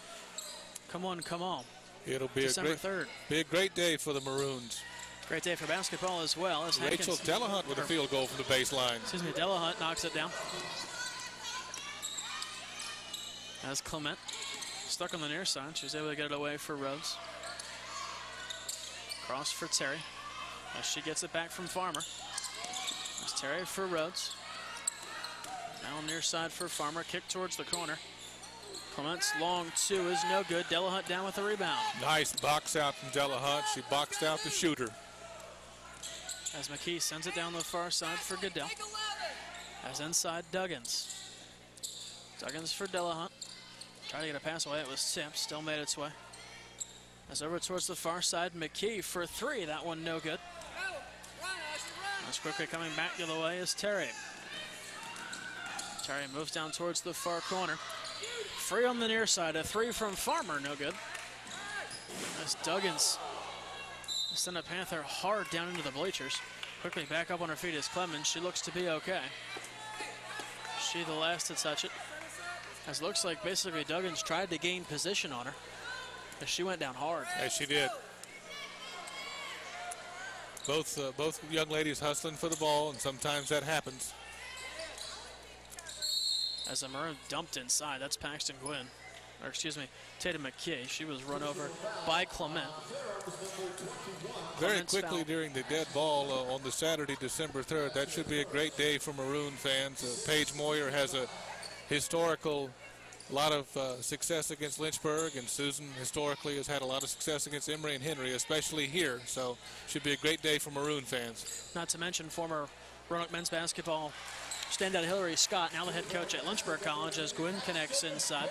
Come on, come on. It'll be December 3rd. Be a great day for the Maroons. Great day for basketball as well. As Rachel Delahunt with a field goal from the baseline. Excuse me, Delahunt knocks it down. As Clement stuck on the near side, she was able to get it away for Rhodes. Cross for Terry as she gets it back from Farmer. As Terry for Rhodes. Now near side for Farmer, kick towards the corner. Clement's long 2 is no good. Delahunt down with the rebound. Nice box out from Delahunt. She boxed out the shooter. As McKee sends it down the far side for Goodell. As inside Duggins. Duggins for Delahunt. Tried to get a pass away, it was tipped, still made its way. As over towards the far side, McKee for 3, that one no good. As quickly coming back the other way is Terry. Terry moves down towards the far corner. Free on the near side, a 3 from Farmer, no good. As Duggins sent a Panther hard down into the bleachers. Quickly back up on her feet is Clemens, she looks to be okay. She the last to touch it. As it looks like basically Duggins tried to gain position on her, as she went down hard. As she did. Both young ladies hustling for the ball, and sometimes that happens. As a Maroon dumped inside, that's Paxton Gwynn. Or excuse me, Tatum McKay. She was run over by Clement. Very quickly during the dead ball on the Saturday, December 3rd. That should be a great day for Maroon fans. Paige Moyer has a historical lot of success against Lynchburg, and Susan historically has had a lot of success against Emory and Henry, especially here. So should be a great day for Maroon fans. Not to mention former Roanoke men's basketball standout Hillary Scott, now the head coach at Lynchburg College, as Gwynn connects inside.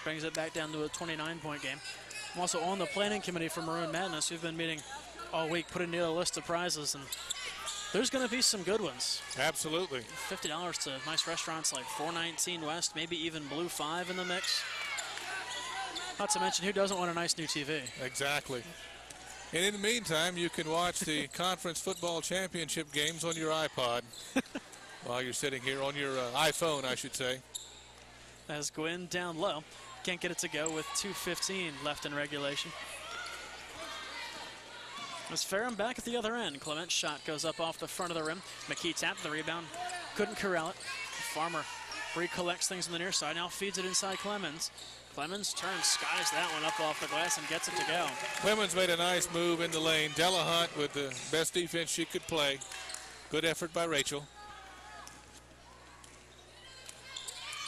Brings it back down to a 29-point game. I'm also on the planning committee for Maroon Madness. We've been meeting all week, putting together a list of prizes, and there's going to be some good ones. Absolutely. $50 to nice restaurants like 419 West, maybe even Blue 5 in the mix. Not to mention, who doesn't want a nice new TV? Exactly. And in the meantime, you can watch the conference football championship games on your iPod while you're sitting here, on your iPhone, I should say. As Gwynn down low, can't get it to go with 2:15 left in regulation. As Ferrum back at the other end, Clement's shot goes up off the front of the rim. McKee tapped the rebound, couldn't corral it. Farmer recollects things on the near side, now feeds it inside Clemens. Clemens turns, skies that one up off the glass and gets it to go. Clemens made a nice move in the lane. Delahunt with the best defense she could play. Good effort by Rachel.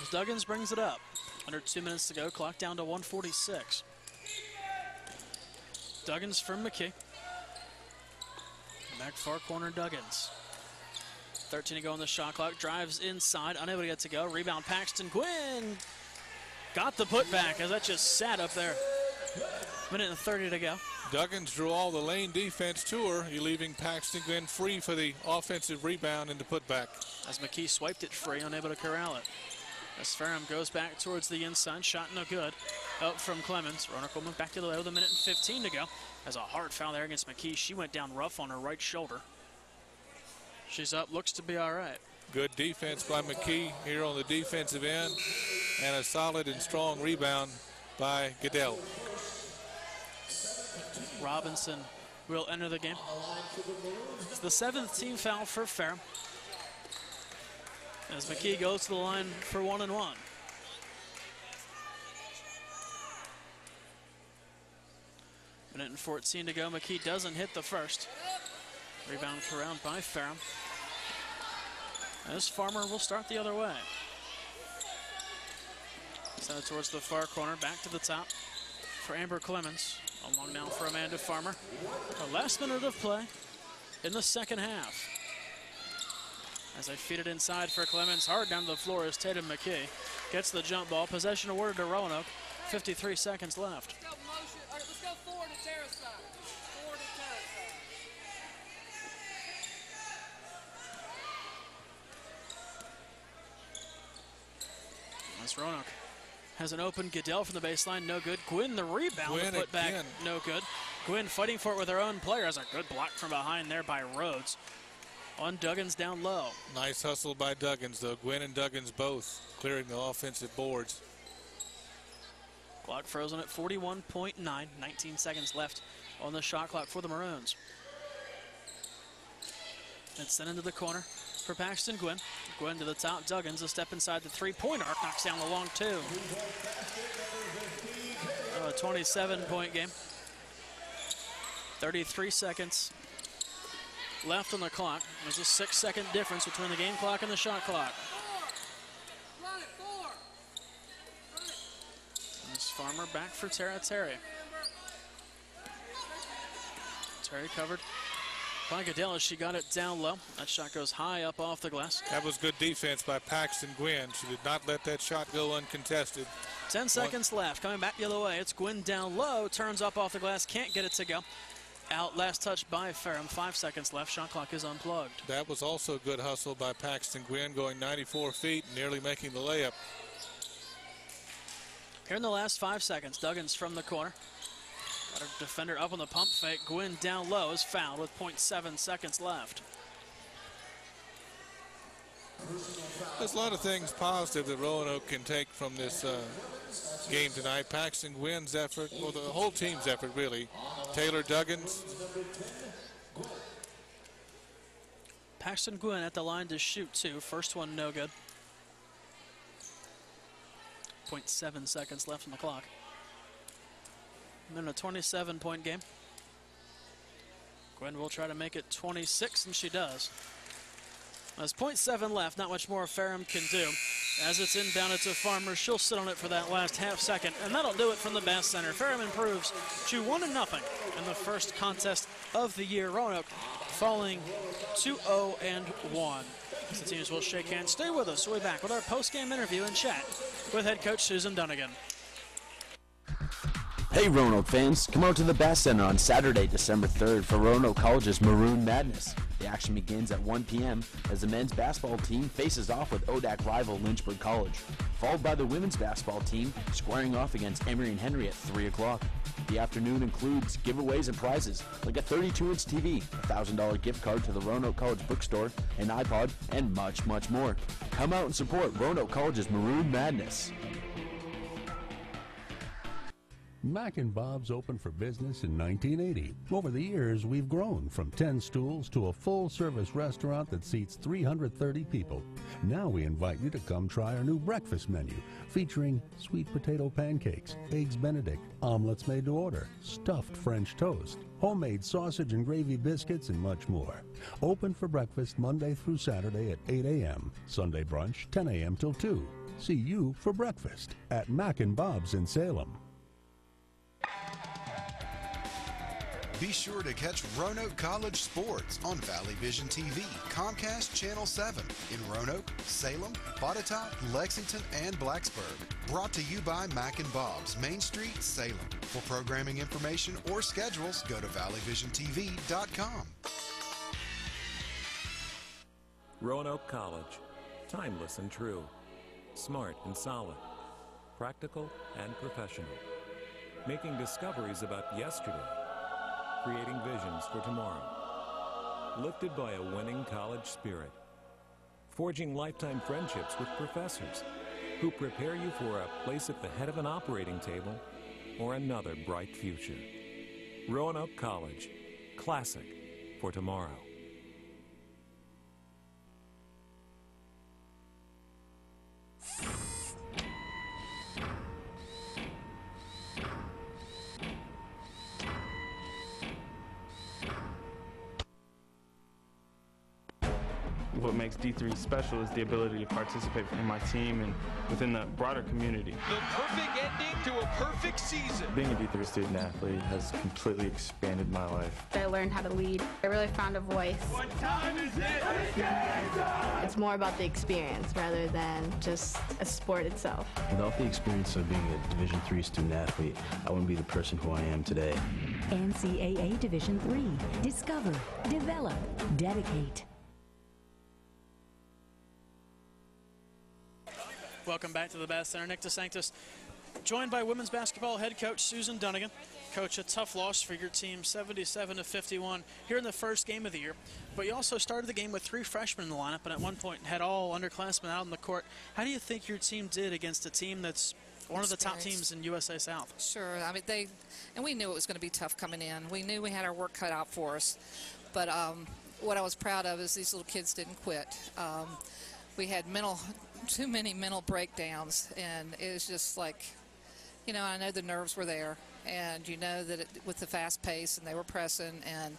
As Duggins brings it up. Under 2 minutes to go, clock down to 146. Duggins from McKee. Back far corner, Duggins. 13 to go on the shot clock. Drives inside, unable to get to go. Rebound, Paxton Gwynn. Got the putback as that just sat up there. Minute and 30 to go. Duggins drew all the lane defense to her. You're leaving Paxton Gwynn free for the offensive rebound and the putback. As McKee swiped it free, unable to corral it. As Ferrum goes back towards the inside, shot no good. Out from Clemens. Roanoke will move back to the way with a minute and 15 to go. Has a hard foul there against McKee. She went down rough on her right shoulder. She's up, looks to be all right. Good defense by McKee here on the defensive end, and a solid and strong rebound by Goodell. Robinson will enter the game. It's the 7th team foul for Ferrum, as McKee goes to the line for 1 and 1. Minute and 14 to go. McKee doesn't hit the first. Rebound corralled by Ferrum. As Farmer will start the other way. Send it towards the far corner, back to the top for Amber Clemens. Along now for Amanda Farmer. The last minute of play in the second half. As they feed it inside for Clemens, hard down to the floor as Tatum McKee gets the jump ball. Possession awarded to Roanoke. 53 seconds left. Let's go forward to terrace side. Forward to terrace side. As Roanoke has an open Goodell from the baseline, no good. Gwynn the rebound, Gwynn the putback, again. no good. Gwynn fighting for it with her own player. Has a good block from behind there by Rhodes. On Duggins down low. Nice hustle by Duggins, though. Gwynn and Duggins both clearing the offensive boards. Clock frozen at 41.9. 19 seconds left on the shot clock for the Maroons. It's sent into the corner for Paxton Gwynn. Gwynn to the top. Duggins a step inside the three-point arc. Knocks down the long two. A 27-point game. 33 seconds left on the clock. There's a 6-second difference between the game clock and the shot clock. This Farmer back for Tara Terry. Terry covered by Goodell as she got it down low. That shot goes high up off the glass. That was good defense by Paxton Gwynn. She did not let that shot go uncontested. 10 seconds left. Coming back the other way. It's Gwynn down low. Turns up off the glass. Can't get it to go. Out, last touch by Ferrum. 5 seconds left. Shot clock is unplugged. That was also good hustle by Paxton Gwynn, going 94 feet, nearly making the layup. Here in the last 5 seconds, Duggins from the corner. Got a defender up on the pump fake. Gwynn down low is fouled with 0.7 seconds left. There's a lot of things positive that Roanoke can take from this game tonight. Paxton Gwynn's effort, well, the whole team's effort, really. Taylor Duggins. Paxton Gwynn at the line to shoot two. First one no good. 0.7 seconds left on the clock. And then a 27-point game. Gwynn will try to make it 26, and she does. There's 0.7 left, not much more Ferrum can do. As it's inbounded to Farmer, she'll sit on it for that last half second, and that'll do it from the Bass Center. Ferrum improves to 1-0 in the first contest of the year. Roanoke falling 2-0-1. The teams will shake hands. Stay with us. We'll be back with our post-game interview and chat with head coach Susan Dunnigan. Hey Roanoke fans, come out to the Bass Center on Saturday, December 3rd for Roanoke College's Maroon Madness. The action begins at 1 p.m. as the men's basketball team faces off with ODAC rival Lynchburg College, followed by the women's basketball team squaring off against Emory and Henry at 3 o'clock. The afternoon includes giveaways and prizes like a 32-inch TV, a $1,000 gift card to the Roanoke College bookstore, an iPod, and much, much more. Come out and support Roanoke College's Maroon Madness. Mac and Bob's opened for business in 1980. Over the years, we've grown from 10 stools to a full-service restaurant that seats 330 people. Now we invite you to come try our new breakfast menu, featuring sweet potato pancakes, eggs Benedict, omelets made to order, stuffed French toast, homemade sausage and gravy biscuits, and much more. Open for breakfast Monday through Saturday at 8 a.m., Sunday brunch 10 a.m. till 2. See you for breakfast at Mac and Bob's in Salem. Be sure to catch Roanoke College sports on Valley Vision TV, Comcast Channel 7 in Roanoke, Salem, Botetourt, Lexington, and Blacksburg. Brought to you by Mac and Bob's, Main Street, Salem. For programming information or schedules, go to valleyvisiontv.com. Roanoke College. Timeless and true. Smart and solid. Practical and professional. Making discoveries about yesterday. Creating visions for tomorrow. Lifted by a winning college spirit. Forging lifetime friendships with professors who prepare you for a place at the head of an operating table or another bright future. Roanoke College. Classic for tomorrow. What makes D3 special is the ability to participate in my team and within the broader community. The perfect ending to a perfect season. Being a D3 student athlete has completely expanded my life. I learned how to lead. I really found a voice. What time is it? It's more about the experience rather than just a sport itself. Without the experience of being a Division III student athlete, I wouldn't be the person who I am today. NCAA Division III. Discover, develop, dedicate. Welcome back to the Bass Center. Nick DeSanctis, joined by women's basketball head coach Susan Dunnigan. Coach, a tough loss for your team, 77-51 here in the first game of the year. But you also started the game with 3 freshmen in the lineup, and at one point had all underclassmen out on the court. How do you think your team did against a team that's one of the top teams in USA South? Sure. I mean, and we knew it was going to be tough coming in. We knew we had our work cut out for us. But what I was proud of is these little kids didn't quit. We had too many mental breakdowns, and it was just like, you know, I know the nerves were there, and you know that with the fast pace, and they were pressing, and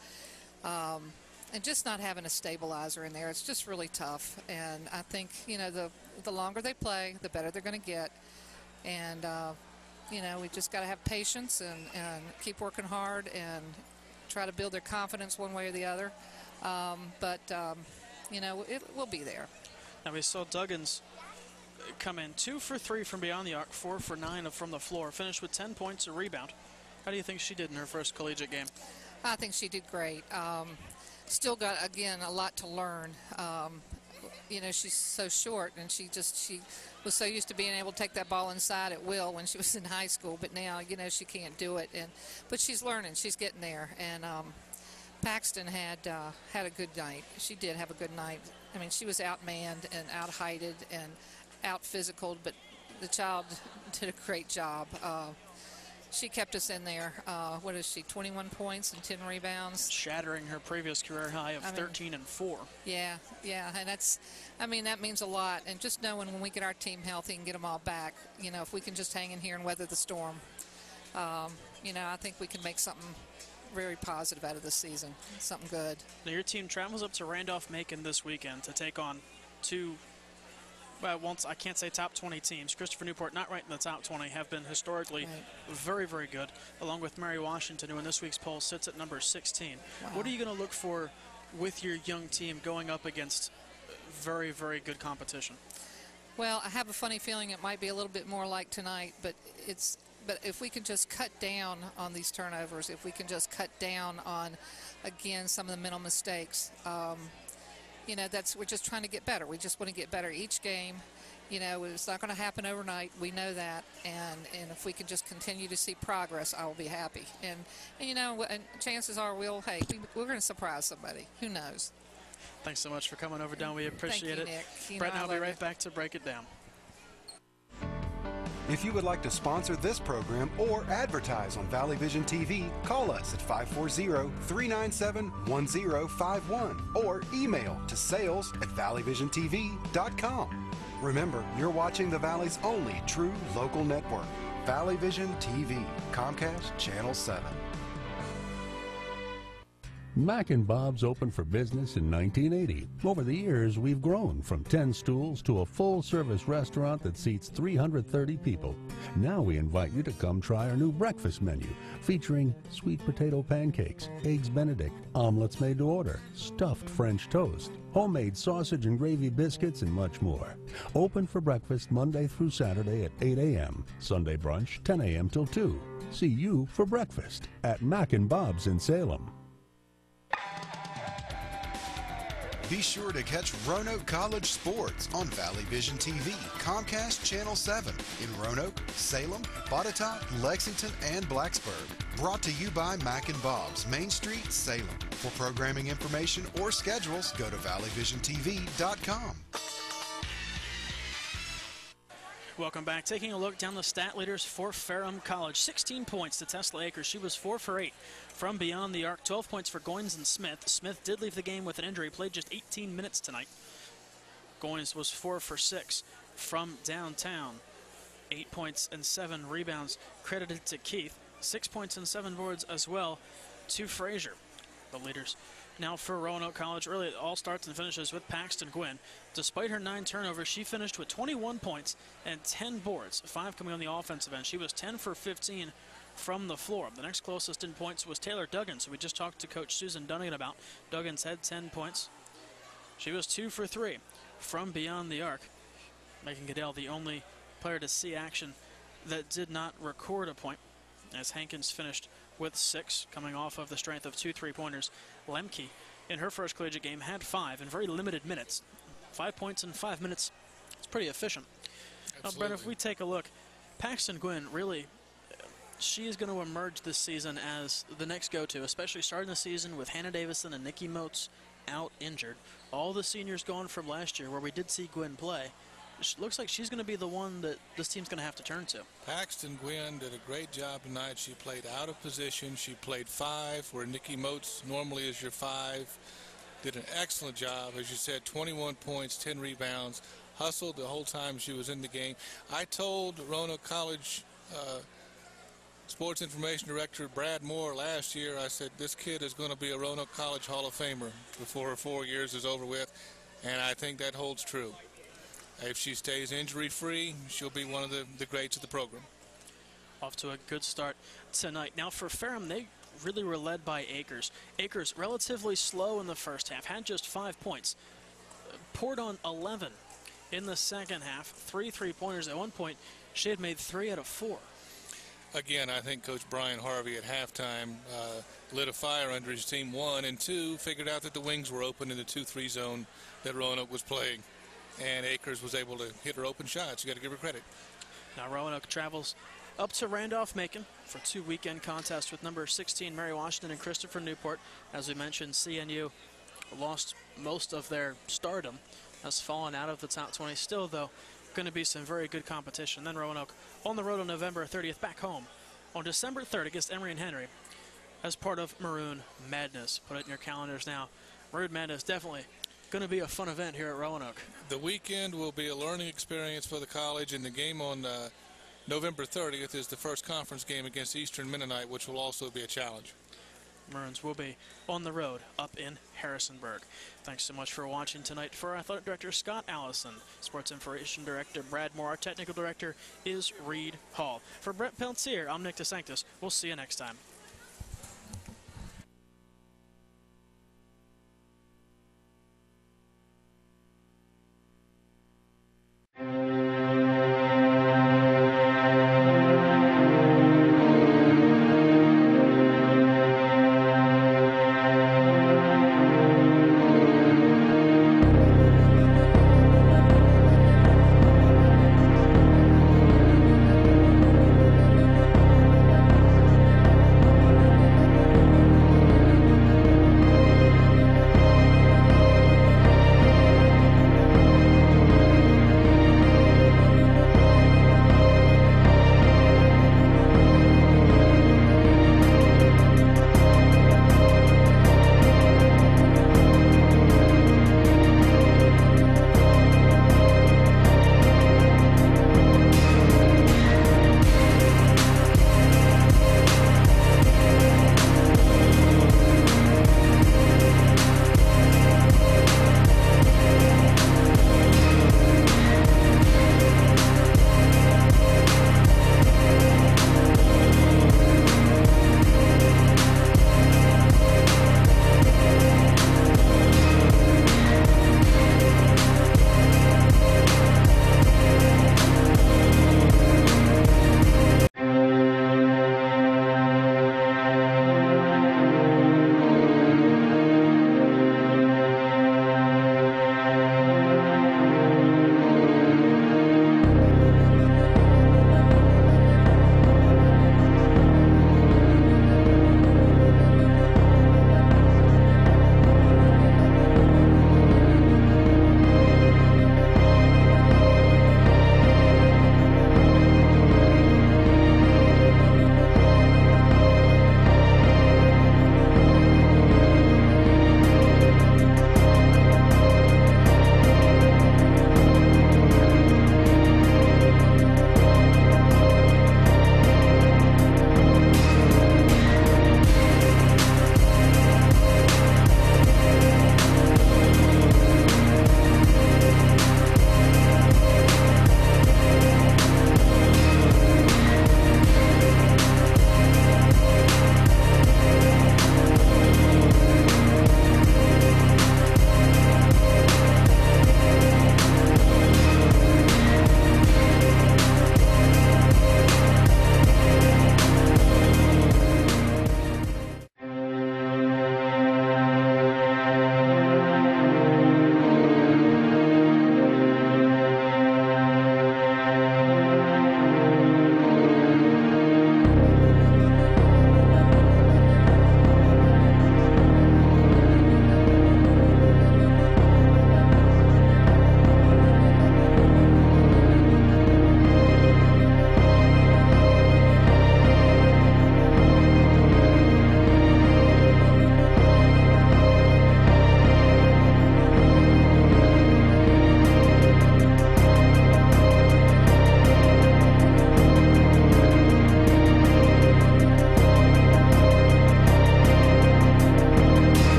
just not having a stabilizer in there, it's just really tough. And I think, you know, the longer they play, the better they're going to get. And you know, we just got to have patience and keep working hard and try to build their confidence one way or the other. You know, we'll be there. Now we saw Duggins come in 2 for 3 from beyond the arc, 4 for 9 from the floor, finished with 10 points, a rebound. How do you think she did in her first collegiate game? I think she did great. Still got, again, a lot to learn. You know, she's so short, and she was so used to being able to take that ball inside at will when she was in high school, but now, you know, she can't do it. But she's learning. She's getting there. And Paxton had a good night. She did have a good night. I mean, she was outmanned and out-heighted and out-physicaled, but the child did a great job. She kept us in there. What is she, 21 points and 10 rebounds? Shattering her previous career high of 13 and 4. Yeah, and that means a lot. And just knowing when we get our team healthy and get them all back, you know, if we can just hang in here and weather the storm, you know, I think we can make something very positive out of this season, something good. Now your team travels up to Randolph-Macon this weekend to take on 2, I can't say top 20 teams. Christopher Newport, not right in the top 20, have been historically very, very good, along with Mary Washington, who in this week's poll sits at number 16. Wow. What are you going to look for with your young team going up against very, very good competition? Well, I have a funny feeling it might be a little bit more like tonight, but if we can just cut down on these turnovers, if we can just cut down on, again, some of the mental mistakes, you know, we're just trying to get better. We just want to get better each game. You know, it's not going to happen overnight. We know that. And if we can just continue to see progress, I will be happy. And you know, and chances are we're going to surprise somebody. Who knows? Thanks so much for coming over, Don. We appreciate Thank you, it. Nick. Brett and I'll be right back to break it down. If you would like to sponsor this program or advertise on Valley Vision TV, call us at 540-397-1051 or email to sales@valleyvisiontv.com. Remember, you're watching the Valley's only true local network, Valley Vision TV, Comcast Channel 7. Mac and Bob's opened for business in 1980. Over the years, we've grown from 10 stools to a full-service restaurant that seats 330 people. Now we invite you to come try our new breakfast menu, featuring sweet potato pancakes, eggs Benedict, omelets made to order, stuffed French toast, homemade sausage and gravy biscuits, and much more. Open for breakfast Monday through Saturday at 8 a.m., Sunday brunch 10 a.m. till 2. See you for breakfast at Mac and Bob's in Salem. Be sure to catch Roanoke College sports on Valley Vision TV, Comcast Channel 7 in Roanoke, Salem, Botetourt, Lexington, and Blacksburg. Brought to you by Mac and Bob's, Main Street, Salem. For programming information or schedules, go to valleyvisiontv.com. Welcome back. Taking a look down the stat leaders for Ferrum College. 16 points to Tesla Akers. She was 4 for 8 from beyond the arc. 12 points for Goins and Smith. Smith did leave the game with an injury. Played just 18 minutes tonight. Goins was 4 for 6 from downtown. 8 points and 7 rebounds credited to Keith. 6 points and 7 boards as well to Frazier. The leaders now for Roanoke College. Early, it all starts and finishes with Paxton Gwynn. Despite her 9 turnovers, she finished with 21 points and 10 boards, 5 coming on the offensive end. She was 10 for 15 from the floor. The next closest in points was Taylor Duggins, who we just talked to Coach Susan Dunnigan about. Duggins had 10 points. She was 2 for 3 from beyond the arc, making Goodell the only player to see action that did not record a point, as Hankins finished with 6, coming off of the strength of 2 3-pointers. Lemke, in her first collegiate game, had 5 in very limited minutes. 5 points in 5 minutes. It's pretty efficient. Now, Brent, if we take a look, Paxton Gwynn, really, she is going to emerge this season as the next go-to, especially starting the season with Hannah Davison and Nikki Moats out injured. All the seniors gone from last year, where we did see Gwynn play. It looks like she's going to be the one that this team's going to have to turn to. Paxton Gwynn did a great job tonight. She played out of position. She played 5, where Nikki Moats normally is your 5. Did an excellent job. As you said, 21 points, 10 rebounds. Hustled the whole time she was in the game. I told Roanoke College Sports Information Director Brad Moore last year, I said, this kid is going to be a Roanoke College Hall of Famer before her 4 years is over with, and I think that holds true. If she stays injury-free, she'll be one of the greats of the program. Off to a good start tonight. Now for Ferrum, they really were led by Akers. Akers, relatively slow in the first half, had just 5 points. Poured on 11 in the second half. 3 3-pointers. At one point, she had made 3 out of 4. Again, I think Coach Brian Harvey at halftime lit a fire under his team, 1, and 2, figured out that the wings were open in the 2-3 zone that Roanoke was playing. And Akers was able to hit her open shots. You got to give her credit. Now Roanoke travels up to Randolph-Macon for 2 weekend contests with number 16 Mary Washington and Christopher Newport. As we mentioned, CNU lost most of their stardom, has fallen out of the top 20. Still, though, going to be some very good competition. Then Roanoke on the road on November 30th, back home on December 3rd against Emory and Henry as part of Maroon Madness. Put it in your calendars now. Maroon Madness definitely going to be a fun event here at Roanoke. The weekend will be a learning experience for the college, and the game on November 30th is the first conference game against Eastern Mennonite, which will also be a challenge. Maroons will be on the road up in Harrisonburg. Thanks so much for watching tonight. For our athletic director, Scott Allison, sports information director, Brad Moore, our technical director is Reed Hall. For Brett Peltier, I'm Nick DeSanctis. We'll see you next time.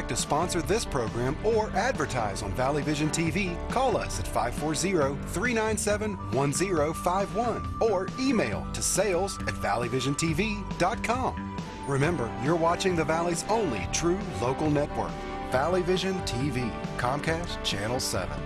like to sponsor this program or advertise on Valley Vision TV, call us at 540-397-1051 or email to sales@valleyvisiontv.com. Remember, you're watching the Valley's only true local network, Valley Vision TV, Comcast Channel 7.